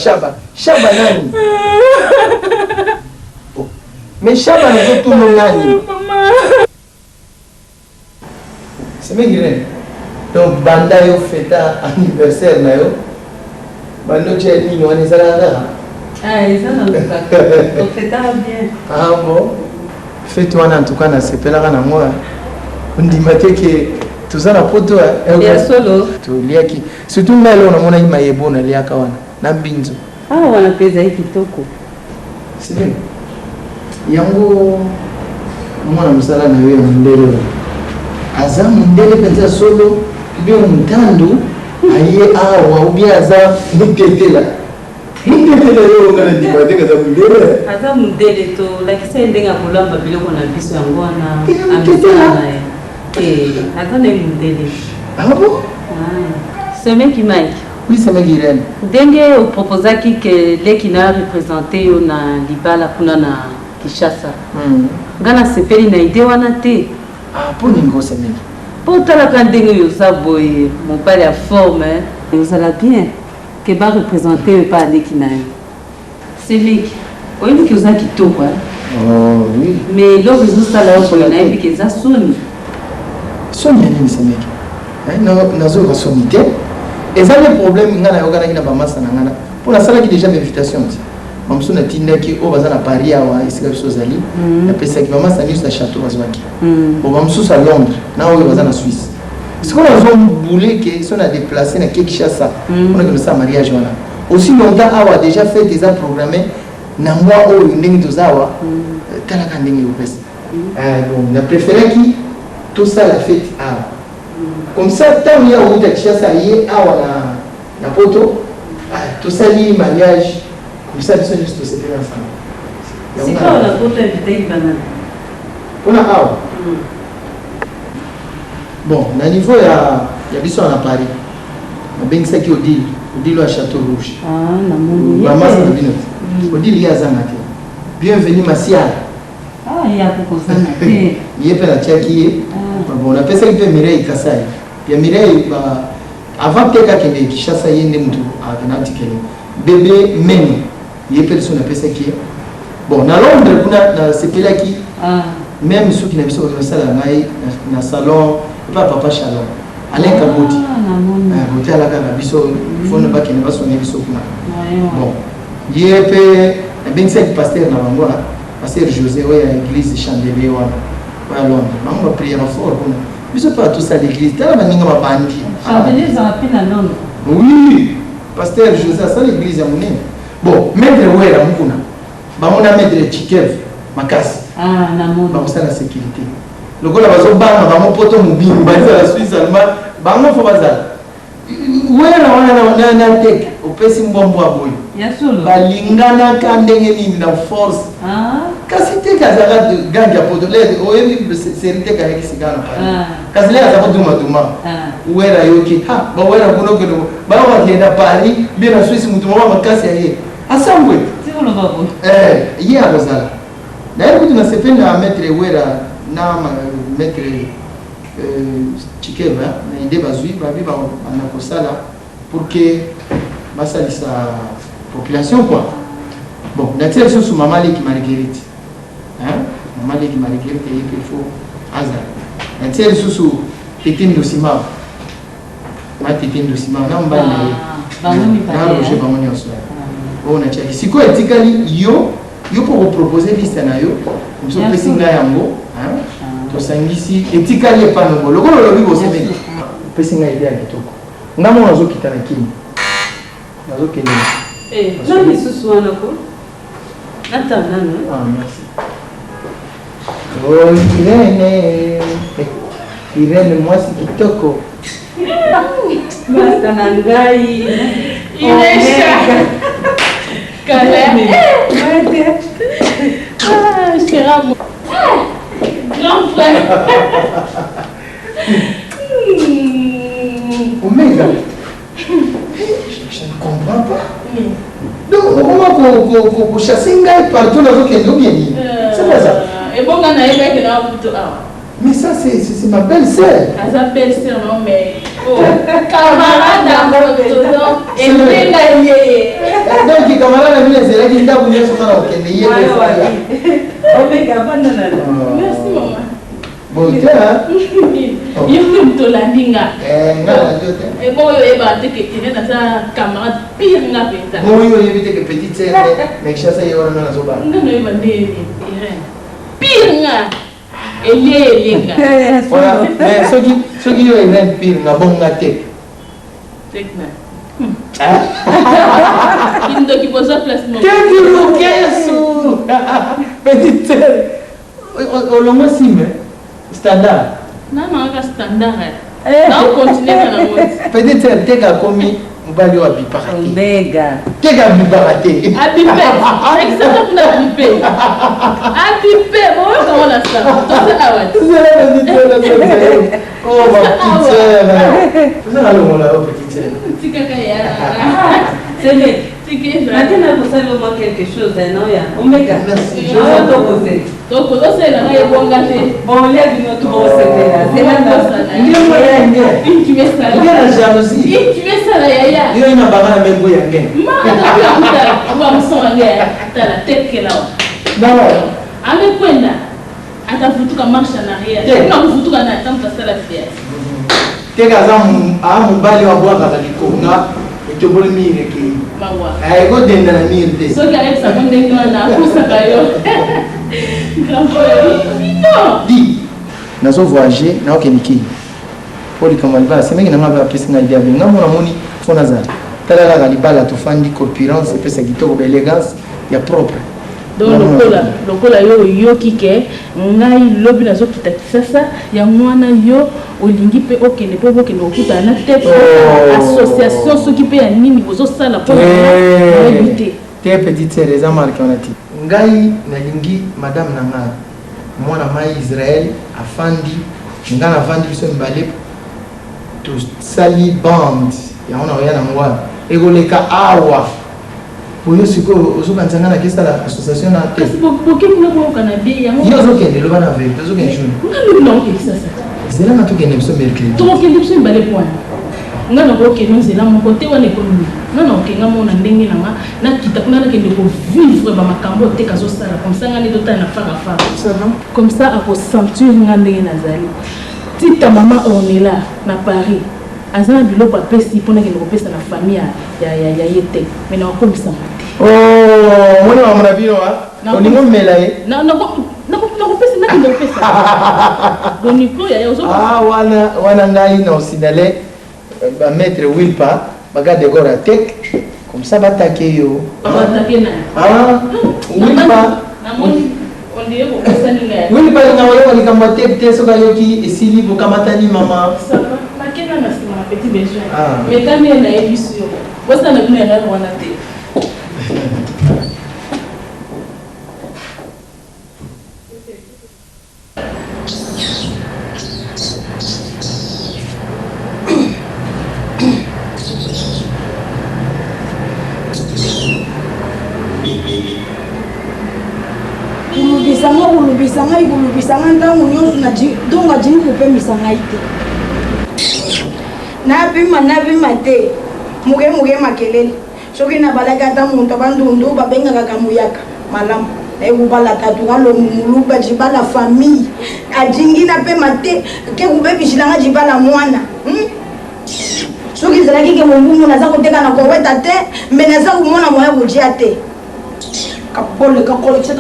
nani mais Chaba na tout le nani c'est bien donc banda yo feta anniversaire na yo bando che ni no ni sala ça na luka donc feta bien bon fête wana en tout cas na sepela kana moi ndimate ke tuzana poto ya solo to liaki surtout melo na mona ima yebo na liaka wana na binzo wana peza hii kitoko sivyo yango mwana msala na wewe mndele aza mndele penza solo bio mtandu aye awa ubia aza mtetela yo ngana dibadeka za mndele aza mndele to lakisa ndenga kulamba biloko na biso yango na amsala aza ne mndele bon ce mec Mike oui c'est mec Irène ndenge oproposaki ke leki na représenter yo na libala kuna na Kishasa ngana sepeli na ide wana te po ningo ce mec po talaka ndenge yoza boye mobali ya forme ozala bien ke ba représenter pa leki na yo ce mec oyebi ke oza kitoko oui mais eloko ezosala yo boye nayebi ke eza soni soni ya nini ce mec nazoyoka soni te eza le problème nga nayokanaki na bamasa na ngana mpo nasalaki déjà invitation ti bamosusu natindaki oyo baza na paris awa esika biso ozali napesaki bamasa nyonso na château bazwaki bo bamosusu à londres na oyo baza na swisse sikoyo nazobule ke so na déplace na Kinshasa mpona ke nosala mariage wana aussi longtemps awa déjà fête eza programmé na mwa oyo ndenge toza awa talaka ndenge yopesa donc na préféraki tosala fête awa comme ça tant ya outa Kinshasa ye awa na poto tosali mariage comme ça biso juste c'était ensemble c'est quoi la poto invité banana on a awa bon na niveau ya biso na Paris nabengisaki odile à Château Rouge bamasa na bino odile ye azanga te bienvenue Masiala ya kokosana te ye mpe natiaki ye bon napesaki mpe Mireille Kasai ya Mireille avant te kakende Kinshasa ye nde mutu akanaatikele bebe mene ye mpe liso napesaki ye bon na Londres kuna nasepelaki même soki na biso bakosala ngai na salon epa papa Shalom Alain Kaboti boti alaka na biso fona bakende basone biso kuna bon ye mpe nabengisaki paster na bango wana pasteur José oyo ya église Chandelier wana à Londres bango bapriere fort kuna biso mpe batosala l'église tala baninga babandi Chandelier ezala mpe na Londres oui pasteur José asala église ya monene bon maître wera mokuna bamona maître Chikev makasi bakosala sécurité lokola bazobanga bango poto mobimbi bazala Suisse allemand bango fo bazala wera wana na teke opesi mbwambwa boyo balinganaka ndenge nini na force kasi te kazala gangi ya poto lede oyebi seri te kayaki sika na pari kasi le azaka dumaduma wera yoki bawera kunokeno bawakenda Paris bie na Suisse mutu mwa makasi ya ye asambwe ye akozala naye kutu nasepeli na maître wera na maître Chikeva na ide bazwi babi bana kosala pour que basalisa population quoi bon natia biso su mama leki Marguerite mama leki Marguerite ye mpe fo azala natia lisusu Tete Ndosima na Tete Ndosima na mobali na ye na Roger bango nyonso oyo natiaki sikoyo etikali yo mpo kopropose liste na yo moso opesi ngai yango tosangisi etikali epanongo lokola olobi bosemeli opesi ngai ide ya kitoko nga moko nazokita na kini nazokende na lisusu wana ko natanano merci Irene mwasi kitoko basta na ngai Inesha Kaleme Chéramo grand frère Omega je ne comprends pas donc comment chasser ngai partout nazokende ou bien c'est pas ça ebonga na yebaki na buto awa mais ça c'est ma belle-sœur aza belle-sœur non mais camarade d'abord et ndenga ye donc camarade na mine ezalaki ndako nyonso kana okende ye Omega bana na merci maman bon te yimwe mtolandi nga ngala jote boyo yeba te ke tene na sa camarade pire nga penza boyo yebite ke petite sœur mais chassa ye wana na zoba ngano yeba ndeni Irene pire nga elenga voilà mais soki yo Irene pire nga bonga te tekna Il doit qui pose la place. Petite sœur. Au long sim, standard. Non, standard. Non, continue à la mode. Petite sœur, t'es qu'à commis. Mbali wa biparate. Mbega. Kega biparate. Abipe. Exactement pour abipe. Abipe. Bon, comment la ça? Toi c'est awat. Oh ma petite sœur. Vous allez où là, petite sœur? Petit caca ya. C'est bien. Maintenant, vous savez au moins quelque chose, non? Omega. Merci. Je vais te poser. Donc, c'est là, il y a bon gâté. Bon, il y a du notre bon secret là. C'est là. Une qui met ça. Il y a la jalousie. Une qui met ça là, yaya. Il y a une bagage même pour y aller. On va me soigner. T'as la tête qui est là. Non. Avec quoi là? Attends, faut tout qu'on marche en arrière. Non, faut tout qu'on attend parce que la fière. T'es qu'à ça, mon bali va boire dans la licorne. Et tu peux le mire qui. Aïe, go dans la mire. Ce qui arrive, ça monte dans la course à Kayo. Dis, nous avons voyagé, nous avons été pour les camarades. C'est même que nous avons appris ce qu'on a dit. Nous avons dit que nous avons dit que nous avons dit que nous avons dit corpulence, et puis c'est élégance, il y a propre. Donc lokola yo kike ngai lobi nazo kitakisa sa ya mwana yo olingi pe okende pe okende okuta na te association soki pe ya nini bozo sala pour éviter. Tes petites sœurs les amarques on a dit ngai nalingi madame nanga mwana mai Israël afandi ngana afandi biso mbale to sali band ya ona yana ngwa egoleka awa pour nous siko ozokanzanga na kesa la association na te kasi boke kuna ko kana be ya yo zokende lo bana ve zokende jour ngalo non ke sasa zela na tokende biso mercredi to kende biso mbale point ngana ko ke no zela mo côté wana économie non non ke ngamo na ndenge na kita kuna na kende ko vivre ba makambo te kazo sala comme ça ngani dota na fara comme ça a ko sentir ngandenge na zali tita maman on est là na Paris azana biloko apesi mpona kende kopesa na famille ya yete mais na wakomisa mate mwana wa mwana bino oningo mmela ye nakopesa nakende kopesa boniko ya ozo wana ngai na osinale bametre wilpa bagade gora tek comme ça batake yo wilpa wilpa ngawayo walikamba te soka yoki esili bokamatani mama makena na sima petit besoin mais quand il na yebisu yo bosa na bino ya wana te kulubisanga ntango nyonso donc adini kopemisa ngai te nabima te muke makelele soki nabalaki ata moto abandundu babengaka kamuyaka malamu naekubala tatu kalomuluba jibala famille ajingi napema te ke kubebisilanga jibala mwana soki ezalaki ke mombumu naza koteka na koweta te me naza komona moya kojia te kapole kakolekisa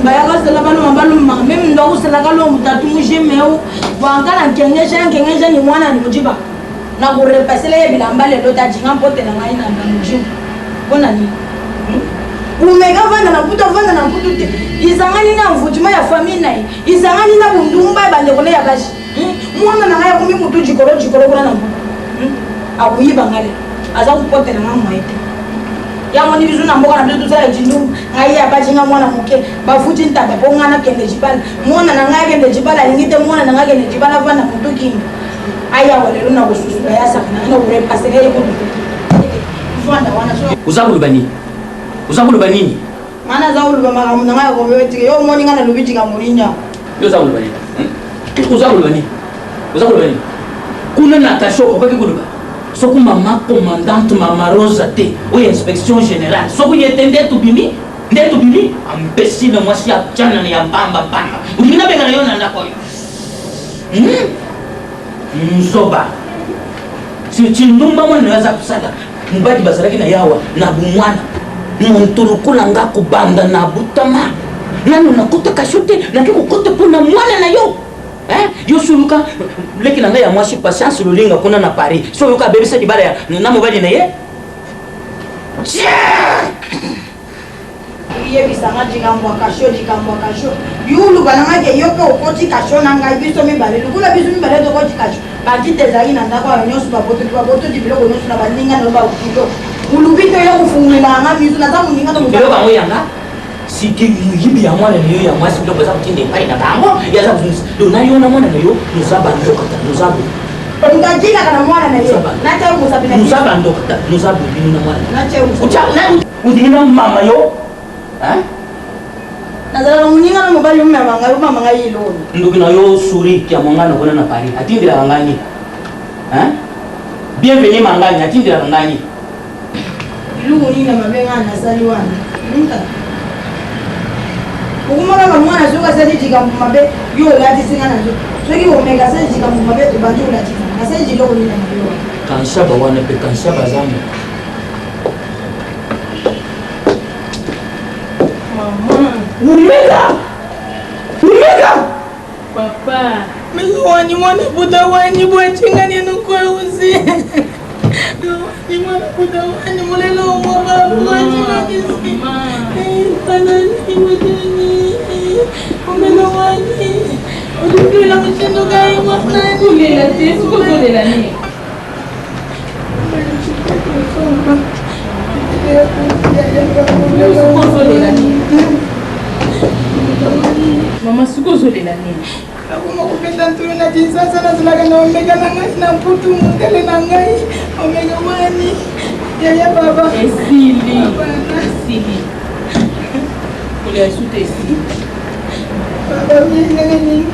bayaka sala baloma même ndako salaka lomu tatu mujemeu wankala nkengesha ni mwana ni mujiba na kurepasela ye bilamba lelo tajinga mpote na ngai na mujimu bona ni umeka vanda na mputu te izangani na mvutima ya famille naye izangani na bundumba bandeko ne ya bashi mwana na ngai akomi mutu jikolo kuna na mputu akuyiba ngale aza kupote na ngai mwaete yango ni bizu na mboka na bizu tusala jindu ngai ya bajinga mwana muke bafuti ntata po ngana kende jibala mwana na ngai kende jibala lingite mwana na ngai kende jibala vana mutu kinga aya walelo na kususula ya sakana na kurepasela ye kutu vanda wana so uzakuluba nini mana zakuluba makamu na ngai komewetike yo moni ngana lubitika mulinya yo zakuluba nini uzakuluba nini kuna natasho obaki kuluba soku mama commandante mama Rosa te oyo inspection générale soku yete ndetu bimi imbécile mwasi ya jana ni ya pamba ulina benga na yo na ndako nzoba si chindumba mwana yaza kusala mbaki basaraki na yawa na bumwana nonturukula nga kubanda na butama nanu nakuta kashote nakikukote puna mwana na yo Yo suluka leki na ngai ya mwasi patience lolinga kuna na Paris. So yoka bebisa libala ya na mobali na ye. yebisanga jikambo kasho yulu balanga ke yope okoti kasho nanga biso mibale lukula biso mibale tokoti kasho bakite ezali na ndako ya nyonso baboto di biloko nyonso na baninga na bakilo ulubito ya kufungulanga miso naza muninga na mobile bango yanga siki yibi ya mwana niyo ya mwasi biloko za kutinde pai na bango ya za kuzinisi do na yo na mwana na yo nuzaba ndokata nuzaba ngajina kana mwana na yo nacha umusabina nuzaba ndokata nuzaba binu na mwana nacha umusabina udina mama yo nazala muninga na mobali mama ngai iloni ndugu na yo suri kia mongana kona na Paris atindira ngani bienvenue mangani atindira ngani lungu nina mabenga na saliwana nta ukumaka ka mwana soka sali jikambo mabe yo lati singa na zo soki omega sali jikambo mabe to bantu lati na sali jiloko nina mabe kanshaba wana pe kanshaba zamu Umega! Papa, wani mwana buda wani bwachinga ni nukweuzi. Ni mwana buda wani mulelo mwana bwachinga kisi. Tanani wadani. Umelo wani. Udukila mchindo gai mwana. Kulela tesu kuzolela ni. Kuzolela ni. Mama suko zolela nini? Akuma kupenda ntulu na jinsasa na zulaga na omega na ngai na mputu mungele na ngai omega wani yaya baba esili kule asute esili baba mimi nini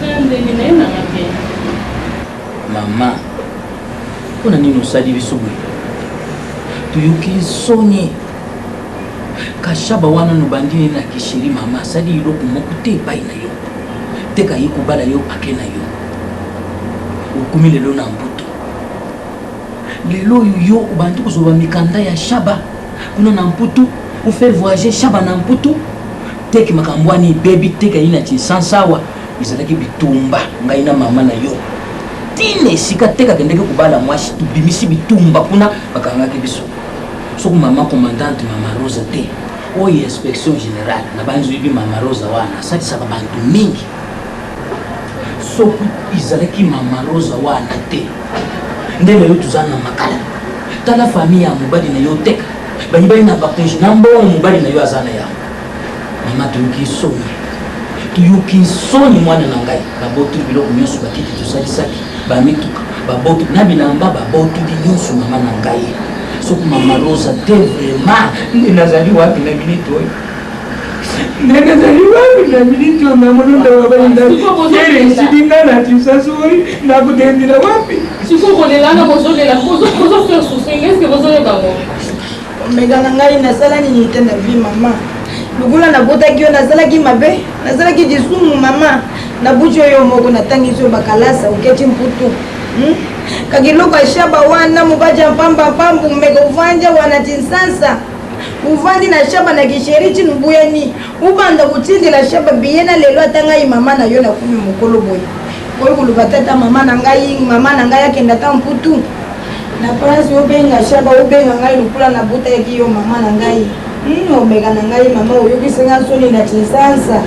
nande ni nena ngapi mama kuna nini usadi bisubu tuyuki sonye kashaba wana nubandini na kishiri mama sadi iloko mokute pai na yo teka yi kubala yo ake na yo ukumi lelo na mbuto lelo yo ubantu kuzoba mikanda ya shaba kuna na mputu ufe voyager shaba na mputu teki makambwani baby teka ina chinsansawa izalaki bitumba ngai na mama na yo tine sika teka kendeke kubala mwashi tubimisi bitumba kuna bakangaki biso soku mama commandante mama Rosa te oyi inspection générale na banzu ibi mama Rosa wana satisaka bantu mingi soku izalaki mama Rosa wana te ndenge yo tuzana na makala tala famille ya mobali na yo teka banyibali na bakonji na mbongo mobali na yo azana ya mama tuyuki soni mwana na ngai babotu biloko nyonso bakiti tosalisaki bamituka babotu na bilamba babotu nyonso mama na ngai soki mama Rosa te vraiment nde nazali wapi na minute oyo nde nazali wapi na minute oyo mamononda wabalindaeresidinga na tisaso oyo nakudendila wapi sikokolelana kozolela kozofaire souffrir eske kozoyebango omega na ngai nasala nini te na vie mama lukula nabotaki yo nazalaki mabe nazalaki disumu mama nabuti oyo moko natangisi oyo bakalasa oketi mputu kakiloko ashaba wana mubaja mpamba pambu mmeka uvanja wana tinsansa uvandi na shaba na kisheri chinubuyani ubanda kutindila shaba biyena lelo atangai mama na yo na kumi mukolo boy oyo kulubatata mama na ngai akenda ta mputu na prince obenga shaba obenga ngai lukula na buta yaki yo mama na ngai omega na ngai mama oyo kisenga soni na tinsansa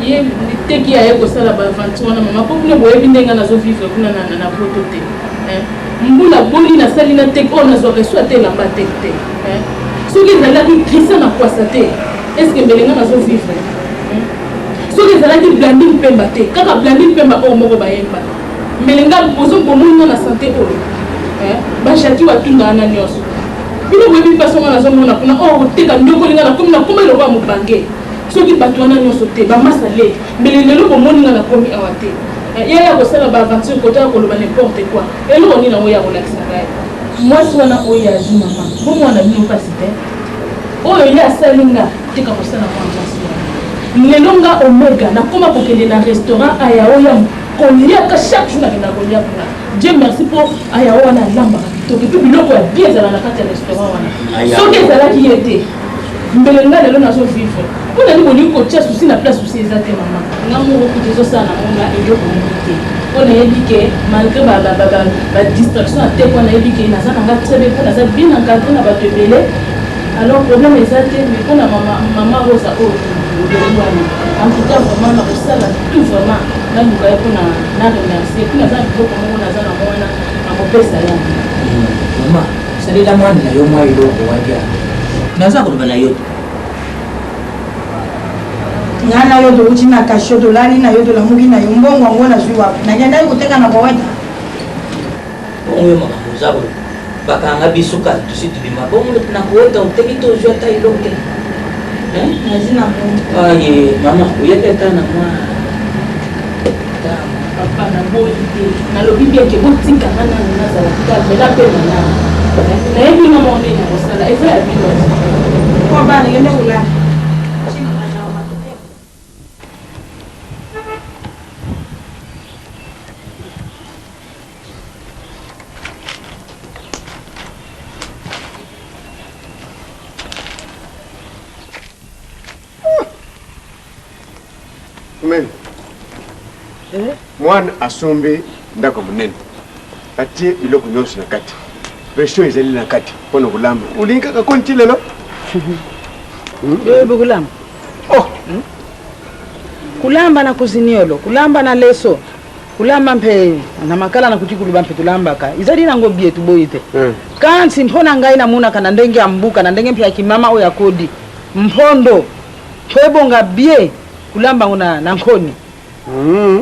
ye teki aye kosala baaventure wana mama mpo kuna boyebi ndenge nazovivre kuna na poto te mbula boli nasali na teke oyo nazwaka esu ate elamba teke te soki ezalaki krisa na kwasa te estce mbelenga nazovivre soki ezalaki blandi mpemba te kaka blandi mpemba oyo moko bayemba mbelenga ozobomoninga na sante oyo bajaki watundana na nyonso bino boyebi mpasonga nazomona kuna oyo oteka ndokolinga nakomi nakoma eloko ya mobange soki bato wana nyonso te bamasale mbele lelo bomoninga nakomi awa te yaya kosala baaventure kotaka koloba n'importe quoi eloko nini yango ya kolakisa ngai mwasi wana oyo azi mama bomwana bino mpasi te oyo ye asalinga tika kosala mwa mwasi wana lelo nga omega nakoma kokende na restaurant ayao ya koliaka chaque jour nakenda kolia kuna dieu merci mpo ayao wana alambaka kitoko epi biloko ya bien ezala na kati ya restaurant wana soki ezalaki ye te mbele nga lelo nazovivre mpona ndi bolingi kotia susi na place susi eza te mama nga moko kuta ezosala na monga eloko moko te mpo nayebi ke malgré badistraction ate mpo nayebi ke naza nanga très bien mpo naza bien encadré na bato ebele alors problème eza te mais mpona mama rosa oyo obeli wana en tout cas vraiment na kosala tout vraiment naluka ye mpona na remercier mpo naza na biloko moko naza na mwana na kopesa yango mama salela mwana na yo mwa eloko wadia naza koloba na yo nga na yo touti na kasho tolali na yo tolamuki na yo mbongo yango nazwi wapi nakendaki koteka na boweta bongo yo makambo oza bakanga biso kala tosi tobima bongo na koweta oteki tozwi ata eloko te nazi na bongo aye mama oyaki ata na mwa papa naboyi te nalobi bieke botikanga nano nazala kamela mpe manana nayebi nga mwa ndenge kosala eza ya bino po bana ngende kolala Amen. Mwana asombe ndako munene atie biloko nyonso na kati pression ezali na kati mpona kolamba olingi kaka konti lelo yoyebi kulamba kulamba na kuziniolo kulamba na leso kulamba mpe na makala na kuti kuluba mpe tulambaka izali nango bietu boyi te kansi mpona ngai namunaka na ndenge ya mbuka na ndenge mpe ya kimama oyo ya kodi mpondo twebonga bie kulamba ngona na nkoni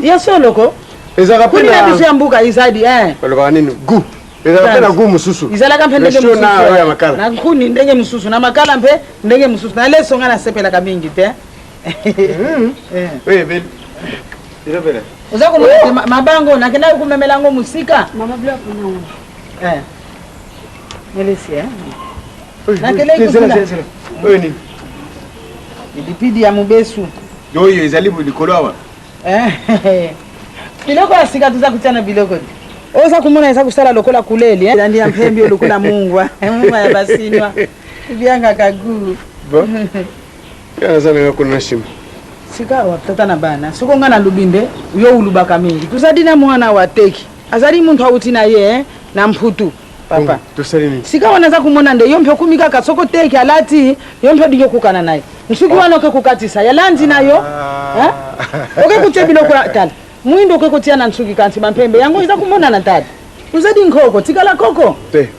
ya soloko ezaka kuni na biso ya mbuka izadi balobaka nini gu ezaka mpe na gu mususu izalaka mpe ndenge mususu ya makala na nkuni ndenge mususu na makala mpe ndenge mususu na leso nga nasepelaka mingi te beli ilobela uza kumulete mabango nakenda kumemela ngo musika mama bila kuna melesi nakele kusila oyo ni ilipidi ya mubesu yoyo ezali likolo awa biloko ya sika tuza kutiana biloko oza kumona eza kusala lokola kuleli ndi ya mpembi lokola mungwa mungwa ya basinwa byanga kagu yanazana kuna na shimo sika watata na bana soko nga na lubinde yo ulubaka mingi tuzadi na mwana wa teki azali muntu auti na ye na mputu papa tusalini sika wanaza kumona nde yompe kumika kasoko teki alati yompe diyo kukana naye nsuki wanoke kukatisa yalandi nayo oke kutia biloko tala mwindo oke kutia na nsuki kansi mampembe yango iza kumona na tala uzadi nkoko tikala koko te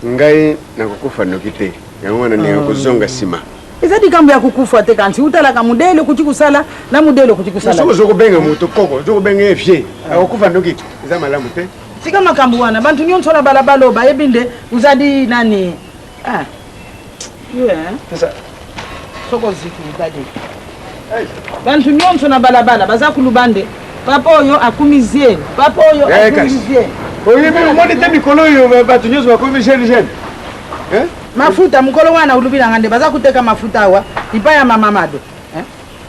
ngai nakukufa noki te yango wana ni kuzonga sima izadi kambo ya kukufa te kansi utalaka mudele kuti kusala na mudele kuti kusala soko zokubenga mutu koko zokubenga efye akukufa noki iza malamu te sika makambu wana bantu nyonso na balabalo bayebinde uzadi nani sasa soko ziku uzadi bantu nyonso na balabala baza kulubande papa oyo akumizie papa oyo akumizie oyebi omoni te mikolo oyo bato nyonso bakomi jeune mafuta mukolo wana ulubila ngande baza kuteka mafuta awa ipa ya mama mado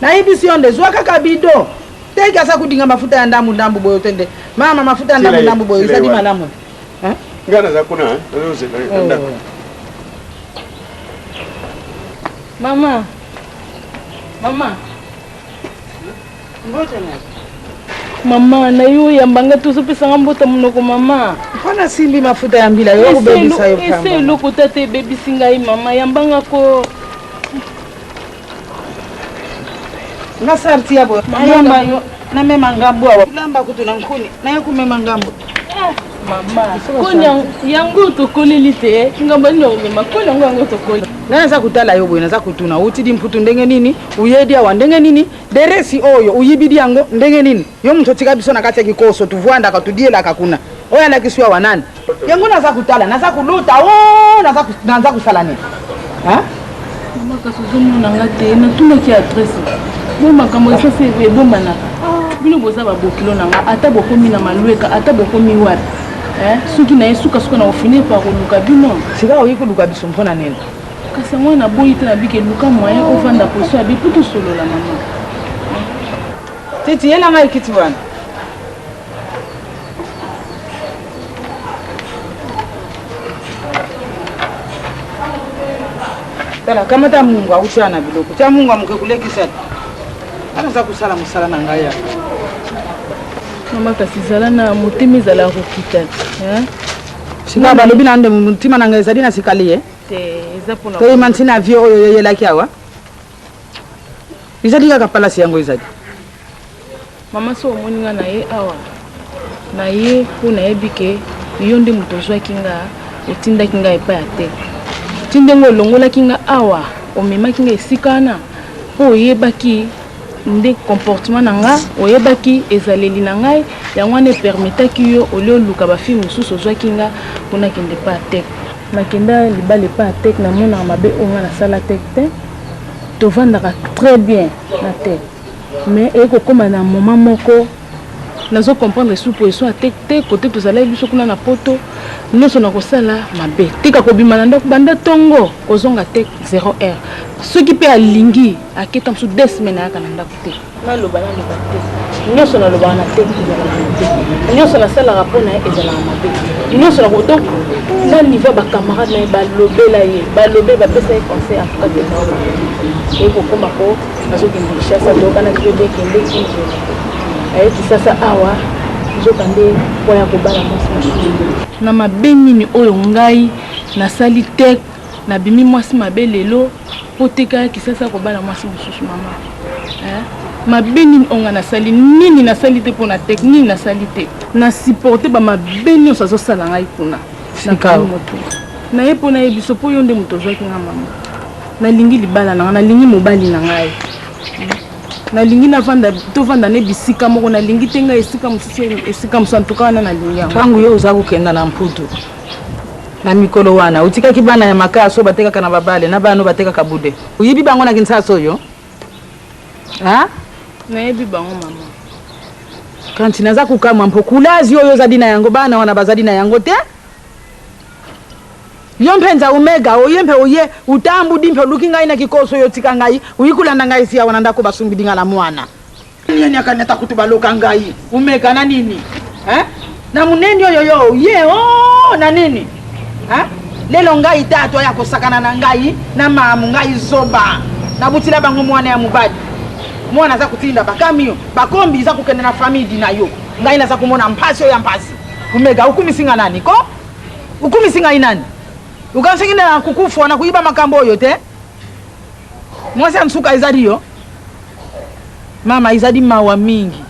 nayibisi yonde zwa kaka bido teki asa kudinga mafuta ya ndambu boyo tende mama mafuta ya ndambu boyo izadi malamu ngana za kuna mama ngoja na mama na yo yambanga tozopesanga mbota monoko mama mpona simbi mafuta ya mbila yo kubebisa yo ese eloko tata ebebisi ngai mama yambanga ko nga sarti yabo ayamba yo namema ngambo awa lamba kutu na nkuni naye kumema ngambo mama koni yango tokoleli te ngambo nini omema koni yango tokoli naza kutala yo boye naza kutuna utidi mputu ndenge nini uyedi awa ndenge nini deresi oyo uyibidi yango ndenge nini yo muntu otika biso na kati ya kikoso tuvwanda akatudiela kakuna oyo alakisiwa wanani yango naza kutala naza kuluta naza kusala nini mama kasozomona nga te natunaki adresse bo makambo esase ebombanaka bino boza babokilo na nga ata bokomi na malweka ata bokomi wapi soki na ye sukasuka na ofine par koluka bino sika oyi koluka biso mpona nini kasi yango na boyi te na bike luka moyen ovanda poso ya bipo tosolola mama titi yela ngai kiti wana tala kama ta Mungu auchana biloko cha Mungu amukekulekisa anaza kusala musala na ngaya mama kasi zala na motimi zala kokita sina balobi na nde mutima na ngeza dina sikaliye te ezapona to imantina vio oyo yelaki awa izadi kaka palasi yango izadi mama so omoninga na ye awa na ye po nayebi ke yo nde moto ozwaki nga otindaki nga epai ya te ti ndenge olongolaki nga awa omemaki nga esika wana mpo oyebaki nde comportement na nga oyebaki ezaleli na ngai yango wana epermetaki yo oli oluka bafille mosusu ozwaki nga mpona kende epai ya tek nakenda libala epai ya tek namonaka mabe oyo nga nasala tek te tovandaka très bien na tek mais ekokóma na moment moko nazo comprendre supo eso atek te kote tozalaki biso kuna na poto nyonso na kosala mabe tika kobima na ndako banda tongo kozonga tek 0 heure soki mpe alingi aketa mosu 2 semaines ayaka na ndako te naloba naloba te nyonso nalobaka na tek ezalaka mabe nyonso nasalaka mpo na ye ezalaka mabe nyonso na koto na niveau ya bacamarade na ye balobela ye balobe bapesa ye conseil ankate ekokóma po nazokende lishasa toyokanaki mpe bekende kinzo ayeti sasa awa nzoka nde mpo ya kobala mwasi na mabe nini oyo ngai nasali tek nabimi mwasi mabe lelo mpo tekayaki sasa kobala mwasi mosusu mama mabe nini onga nasali nini nasali te mpo na tek nini nasali te nasupporte bamabe nyonso azosala ngai kuna moto na ye mpo na ye biso mpo yo nde moto ozwaki nga mama nalingi libala na nga nalingi mobali na ngai nalingi tovanda ne bisika moko nalingi te ngai esika mosusu antuka wana nalingi yango ntango yo oza kokenda na mputu na mikolo wana otikaki bana ya makaso batekaka na babale na bana batekaka bude oyebi bango na kinsasa oyo nayebi bango mama kanti naza kokamwa mpo kulazi oyo ozali na yango bana wana bazali na yango te yo mpenza omega oye mpe oye utambudi mpe oluki ngai na kikoso oyo tika ngai uyikulanda ngai siya wana ndako basumbidi nga la mwana nyani akaneta kutu baloka ngai omega na nini na munendi oyo yo ye na nini lelo ngai tato ya kosakana na ngai na mamu ngai zoba na butila bango mwana ya mubadi mwana za kutinda bakamiyo bakombi za kukende na famidi na yo ngai na za kumona mpasi oyo mpasi omega ukumisinga nani ko ukumisinga inani ukansengina kukufa na kuiba makambo oyo te mwasi ansuka izadi yo mama izadi mawa mingi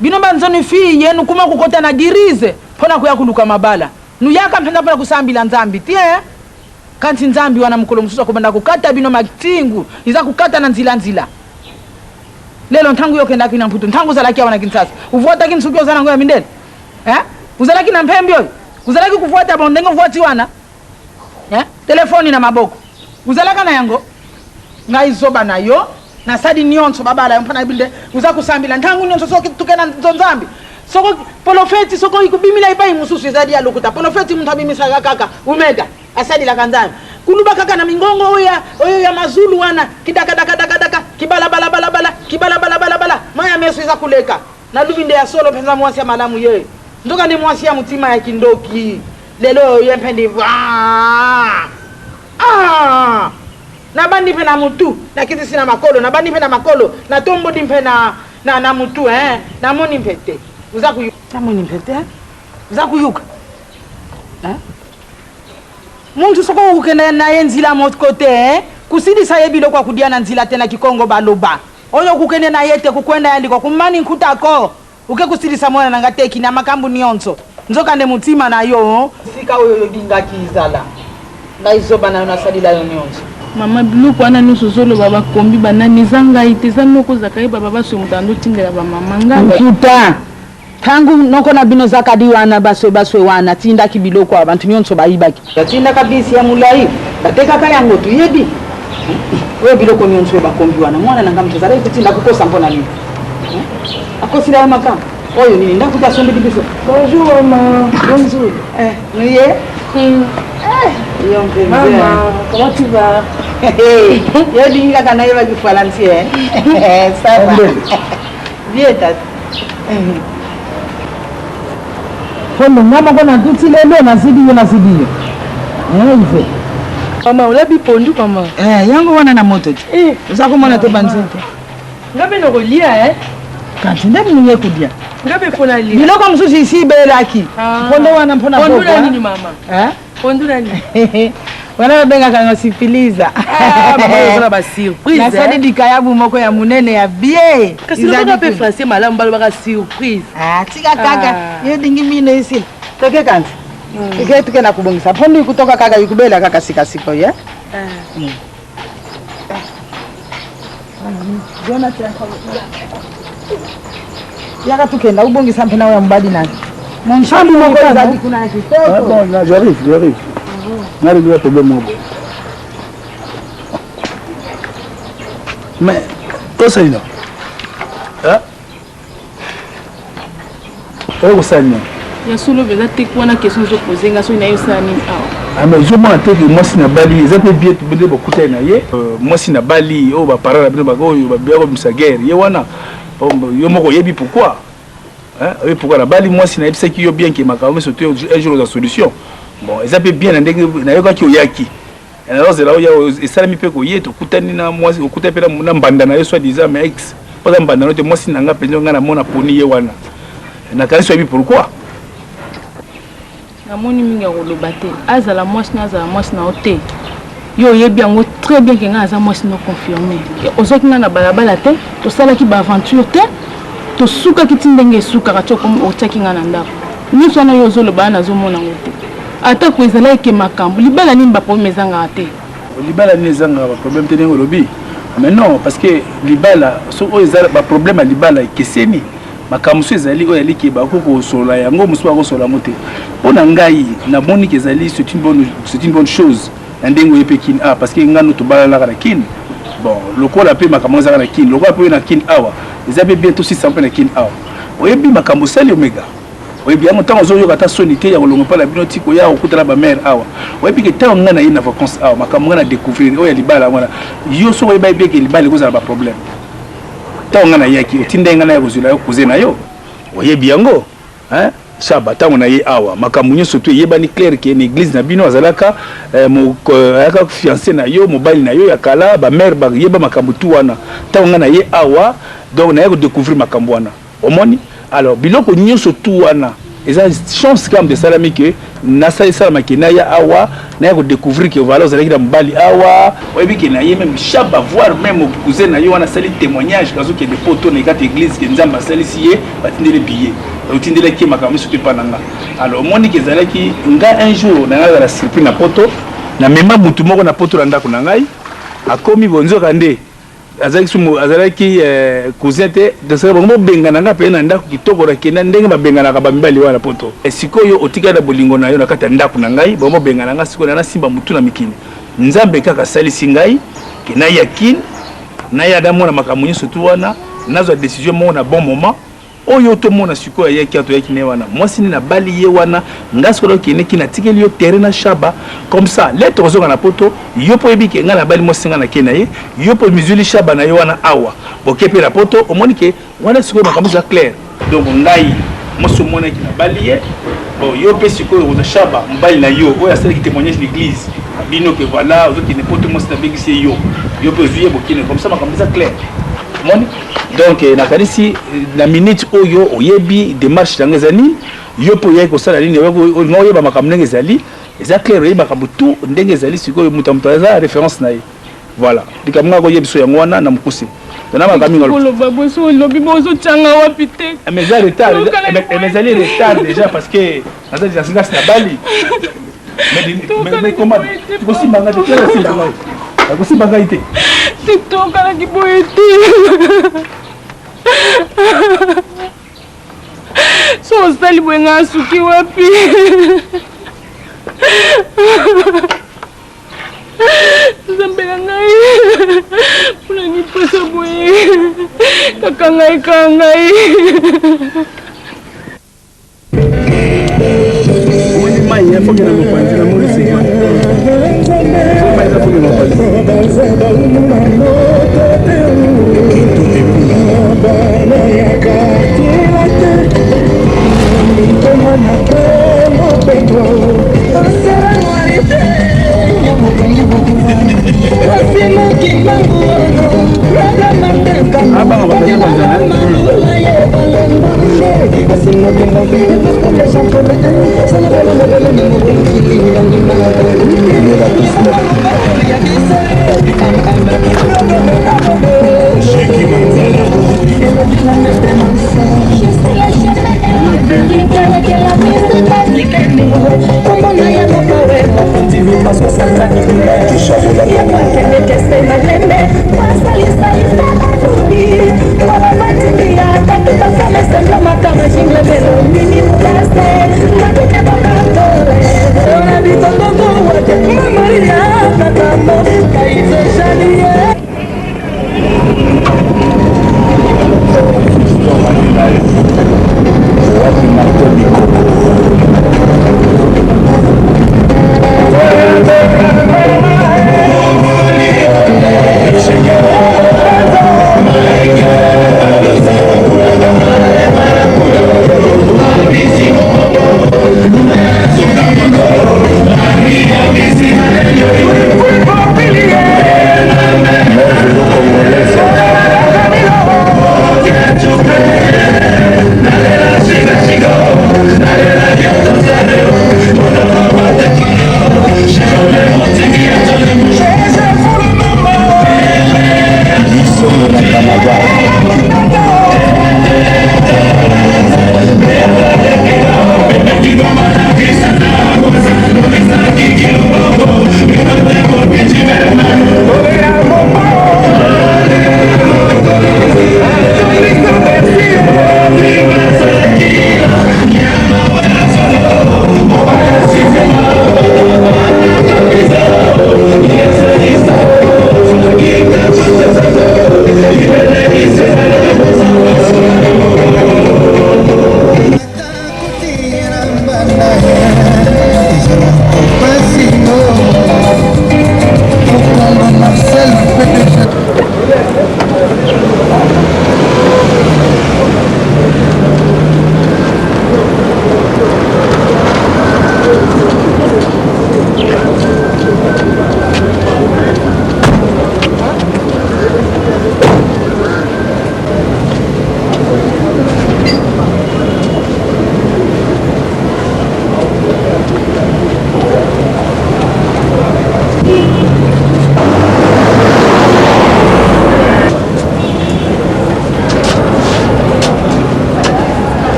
bino banzoni fi yenu kuma kukota na girize pona kuya kuluka mabala nuyaka mpenda pona kusambila nzambi tie kanti nzambi wana mukolo mususu kubanda kukata bino matingu iza kukata na nzila lelo ntangu yo kenda kina mputu ntangu zalaki wana kinsasa uvuata kinsuki ozana ngoya mindele uzalaki na mpembi oyo uzalaki kufuata bondengo vuati wana telefoni na maboko uzalaka na yango ngai zoba na yo na sadi nyonso babala mpana binde uza kusambila ntangu nyonso soki tukena nzambi soko polofeti soko ikubimila ipai mususu zadi ya lokuta polofeti muntu abimisa kaka umega asadi la kanzambi kuluba kaka na mingongo oyo ya mazulu wana kidaka kibala bala maya meso iza kuleka na lubinde ya solo penza mwasi ya malamu ye ndoka ni mwasi ya mutima ya kindoki lelo yempendi na bandi mpe na mutu na kiti sina makolo na bandi mpe na makolo na tombo di mpe na mutu na moni mpe te uza kuyuka na moni mpe te uza kuyuka muntu soko ukenda na yenzila mot kote kusidisa yebilo kwa kudia na nzila tena kikongo baloba oyo kukende na yete kukwenda yandiko kumani nkutako uke kusidisa mwana na ngateki na makambu nyonso nzoka nde mutima na yo sika oyo dinga kizala ngaizoba na nasalila yo nyonso mama biloko wana nyonso zoloba bakombi banani zanga ite za noko zakai baba baso mutando tindela ba mama nganga nkuta tangu noko na bino zakadi wana baswe wana tinda kibiloko abantu nyonso bayibaki yatinda kabisi ya mulai bateka kaya ngoto yebi we biloko nyonso bakombi wana mwana nanga mtazara ikutinda kukosa mbona nini akosira ya makam oyo nini ndakuta sombi dibiso bonjour maman bonjour niye maman comment tu vas yo dinga kana yeba kifalansi ça va bien tata Kono mama kona tuti lelo nazidi yo ife Maman, on l'a bipondu comment? Yango wana na moto. Uza komona te banzete. Ngabe no kolia Quand nde munye kudia. Ngabe fona lia. Biloko msusu isi belaki. Pondo wana mpona pondo. Pondo nini mama? Pondo nini? Wana benga kanga sipiliza. Mama zona ba surprise. Na sadi dikayabu moko ya munene ya bien. Kasi lokoka pe français malamu balo baka surprise. Tika kaka. Yo dingi mine isi. Toke kanzi. Ike tuke na kubongisa. Pondo kutoka kaka yukubela kaka sikasiko ya. Jonathan. Yaka tukenda ubongisa mpena wa mbadi nani. Mon chambre moko zadi kuna kitoko. Bon, là j'arrive. N'arrive pas problème moi. Mais toi ça ino. Ko sanya. Ya solo veza te kwana question zo poser ngaso ina yo sani awa. Mais je m'en tête moi si na bali, ça peut bien te bende bokuta na ye. Moi si na bali, o ba parala bino ba go ba bia ko msager. Ye wana. Yo moko yebi pourquoi? Oui, pourquoi la bali moi si na ebisa ki yo bien ki makao mais surtout un jour la solution. Bon, ça peut bien ndenge na yo ka ki oyaki. Alors c'est là où il y a salami pe ko ye to kutani na moi okuta pe na mbanda na yo soit disant mais ex. Pas mbanda no te moi si na nga penyo nga na mona poni ye wana. Na kali so yebi pourquoi? Na moni minga koloba te. Azala mwasi na ote. Yo yebi yango très bien que nga aza mwasi no confirmer. Ozoki nga na balabala te, to sala ki ba aventure te. To suka ki tindenge suka ka choko mo otaki nga na ndako. Ni so na yo zoloba na zo mona ngote. Ata ko ezala ke makambo libala ni mba problème ezanga te. Libala ni ezanga ba problème te ngo lobi. Mais non parce que libala so o ezala ba problème a libala keseni. Makambo so ezali o yali ke ba ko sola yango musu ba ko sola mote. Pona ngai na moni ke ezali c'est une bonne chose. Ndengo yepekin parce que ngano to bala la kana kin. Bon, lokola pe makambo za kana kin, lokola pe na kin awa. Ezabe bientôt 600 pe na kin awa. Oyebi makambo sali omega. Oyebi yango tango zo yoka ta sonité ya kolongo pa la binoti ko ya okutala ba mère awa. Oyebi ke tango ngana ina vacances awa, makambo ngana découvrir o ya libala ngana. Yo so oyebi be ke libala ko za ba problème. Tango ngana yaki otinde ngana ya kozula yo kuzena yo. Oyebi yango, Shaba tango na ye awa makambo nyonso to yebani clair ke na église na bino azalaka mo aka fiancé na yo mobali na yo ya kala ba mère ba yeba makambo tu wana tango nga na ye awa donc na ko découvrir makambo wana omoni alors biloko nyonso tu wana eza chance quand de salami ke na sa salama ke na ya awa na ko découvrir que voilà ozalaki na mobali awa oyebi ke na ye même Shaba voir même cousin na yo wana sali témoignage kazo ke de poto na kati église ke nzamba sali siye batindele billet otindela ki makambo sote pananga alors moni ke zalaki nga un jour na nga la surprise na poto na mema mutu moko na poto na ndako na ngai akomi bonzo kande azalaki cousin te de ça bongo bengana nga pe na ndako kitoko na kenda ndenge mabengana ka bambali wana poto sikoyo otika na bolingo na yo na kata ndako na ngai bongo bengana nga sikoyo na simba mutu na mikini nzambe kaka salisi ngai ke na yakin na ya damu na makambo nyonso tu wana nazwa décision mo na bon moment oyo to mona siko ya ki ato ya kine wana mwasi ni na bali ye wana ngasolo kine kina tikeli yo terrain na Shaba comme ça lettre ozoka na poto yo po ebike nga na bali mwasi nga na kena ye yo po mizuli Shaba na yo wana awa bokepe na poto omoni ke wana siko makambo za clair donc ngai mwasi mona ki na bali ye bon yo pe siko yo na Shaba mbali na yo oya sala ki témoignage l'église bino que voilà ozoki ne poto mwasi na bengisi yo pe vieux bokine comme ça makambo za clair moni donc na kanisi la minute oyo oyebi démarche dans les années yo po yeko sala nini ngo yeba makambo ndenge zali eza clair yeba makambo tout ndenge zali siko mutamtaza référence na ye voilà dikamanga ko yebiso yango wana na mukuse na makambo ngalo lo babo so lobi bozo changa wapi te mais ça retard mais allez retard déjà parce que nata déjà singa na bali mais comment tu peux si manga de quelle si manga akosi manga ite TikTok ala kiboyete so sali bwenga suki wapi zambela ngai pula ni pesa boye kakangai Mwenye mai ya foki na mpanzi na muri sema mai za foki na mpanzi Thank you.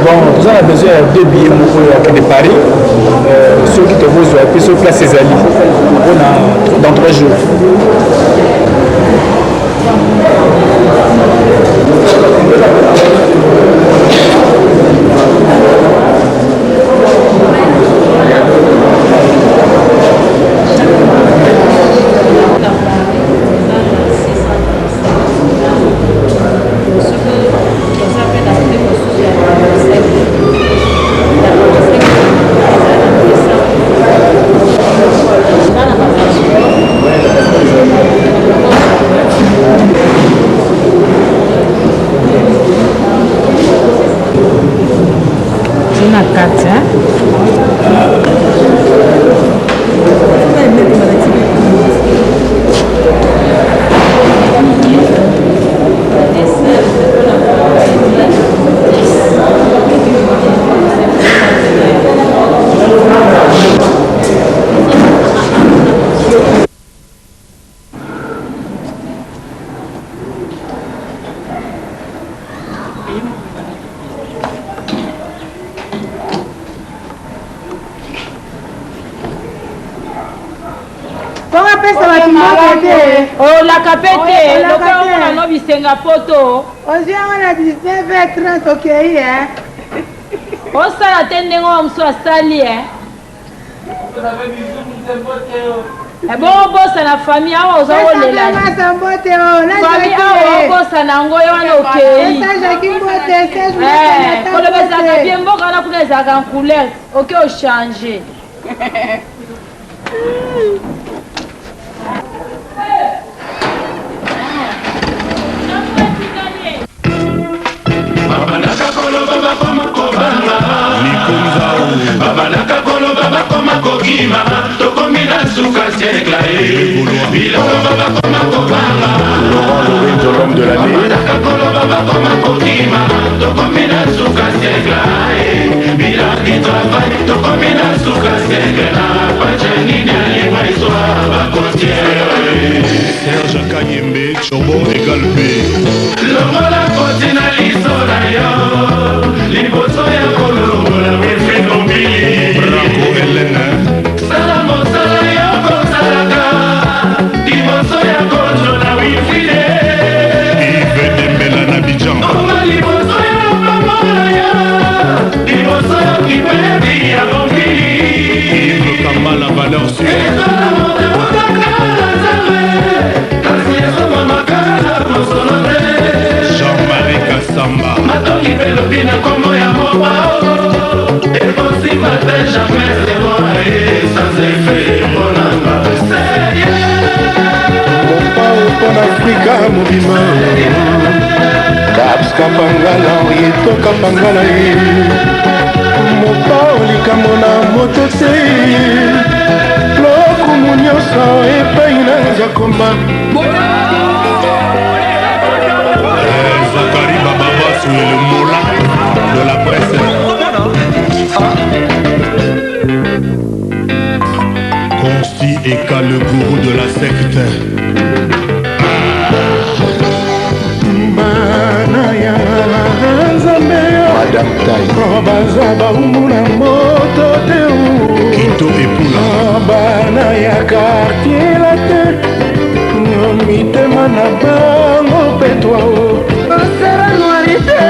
Bon, nous avons besoin de 2 billets de Paris. Ceux qui te posent puis sur place ses alliés. Dans 3 jours. Oh, la capete, lo que on a visto photo. Hoje on a 19h30, ok, hein? On s'en attend, on s'en sali, hein? Bon, boss à la famille, on va rouler là. Famille, on boss à Nango, on est ok. Quand le baiser est bien beau, quand on a les en couleur, ok, on change. Babalaka kolo baba koma kokima tokomina suka siècle biloko baba koma kobanga Laurent Lorenzo, l'homme de l'année. Babalaka kolo baba koma kokima tokomina suka siècle bilaki travail tokomina suka siècle pachanini alima iswa bakontiere Serge Kayembe, Chombo égal B. longola koti na liso na yo liboso ya kolongola wilfrid mombili Branco Helena sala mosala yo kosalaka liboso ya kozo na wilfride Yves Dembela na Abidjan oma liboso ya pamona ya liboso ya kipebi ya mombili Yves Kambala valeur sûre ezala motemotaka na nzambe kasi ezoma makala mosolo te Jean-Marie Kassamba matoki mpe lobi na kombo ya mobao ekosima te jamais semoaye sans effet monanga Mopao pon Afrika mobima Caps Kapangala Oyeto Kapangala Mopao likambo na moto te lokumu nyonso epai na nzakoma Zakari Bababasou est le mola de la presse. Consti Eka, le gourou de la secte. Madame Taï baza baumuna moto te Kito epula bana ya quartier la te mitema na bango petwa osera noarite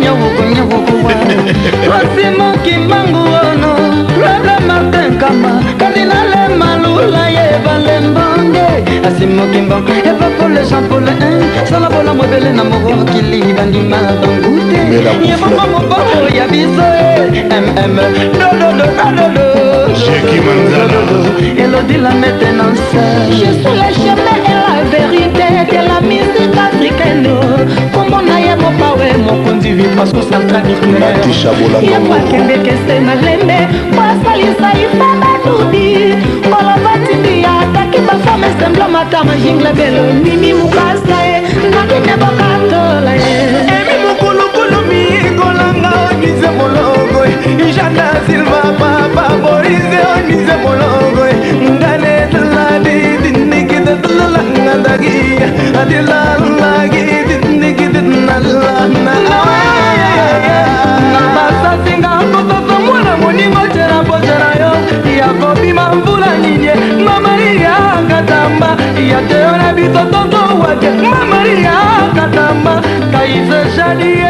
nyavukunyavukuwa osimoki mbangu ono lwele matenkama kardinale malula yevale mbonge asimoki mbongo evapole champole salabola modele na mokokili bandima bangute yebongo moboko ya biso dodododododo Jackie Manzala elodi la maintenance je suis le chemin et la vérité de la musique africaine kombo na ye mopawe mokonzi vipaso centraliqueyepakembekese na lembe kwasalisa ifa badudi koloba tindi ataki bafame semblamata majingle belo mimi mukasa ye nakine bokatola ye emi mukulukulu mikolanga onize molongo ijana silva papa borize onize molongo ngane tladi dinnikide tlalangandagi adilalagi dinnikide nalana nabasasinga kototo mwana moningo cera bocera yo yakobima mvula ninye mamaria katamba yateona biso toto wate mamaria katamba kaise shadia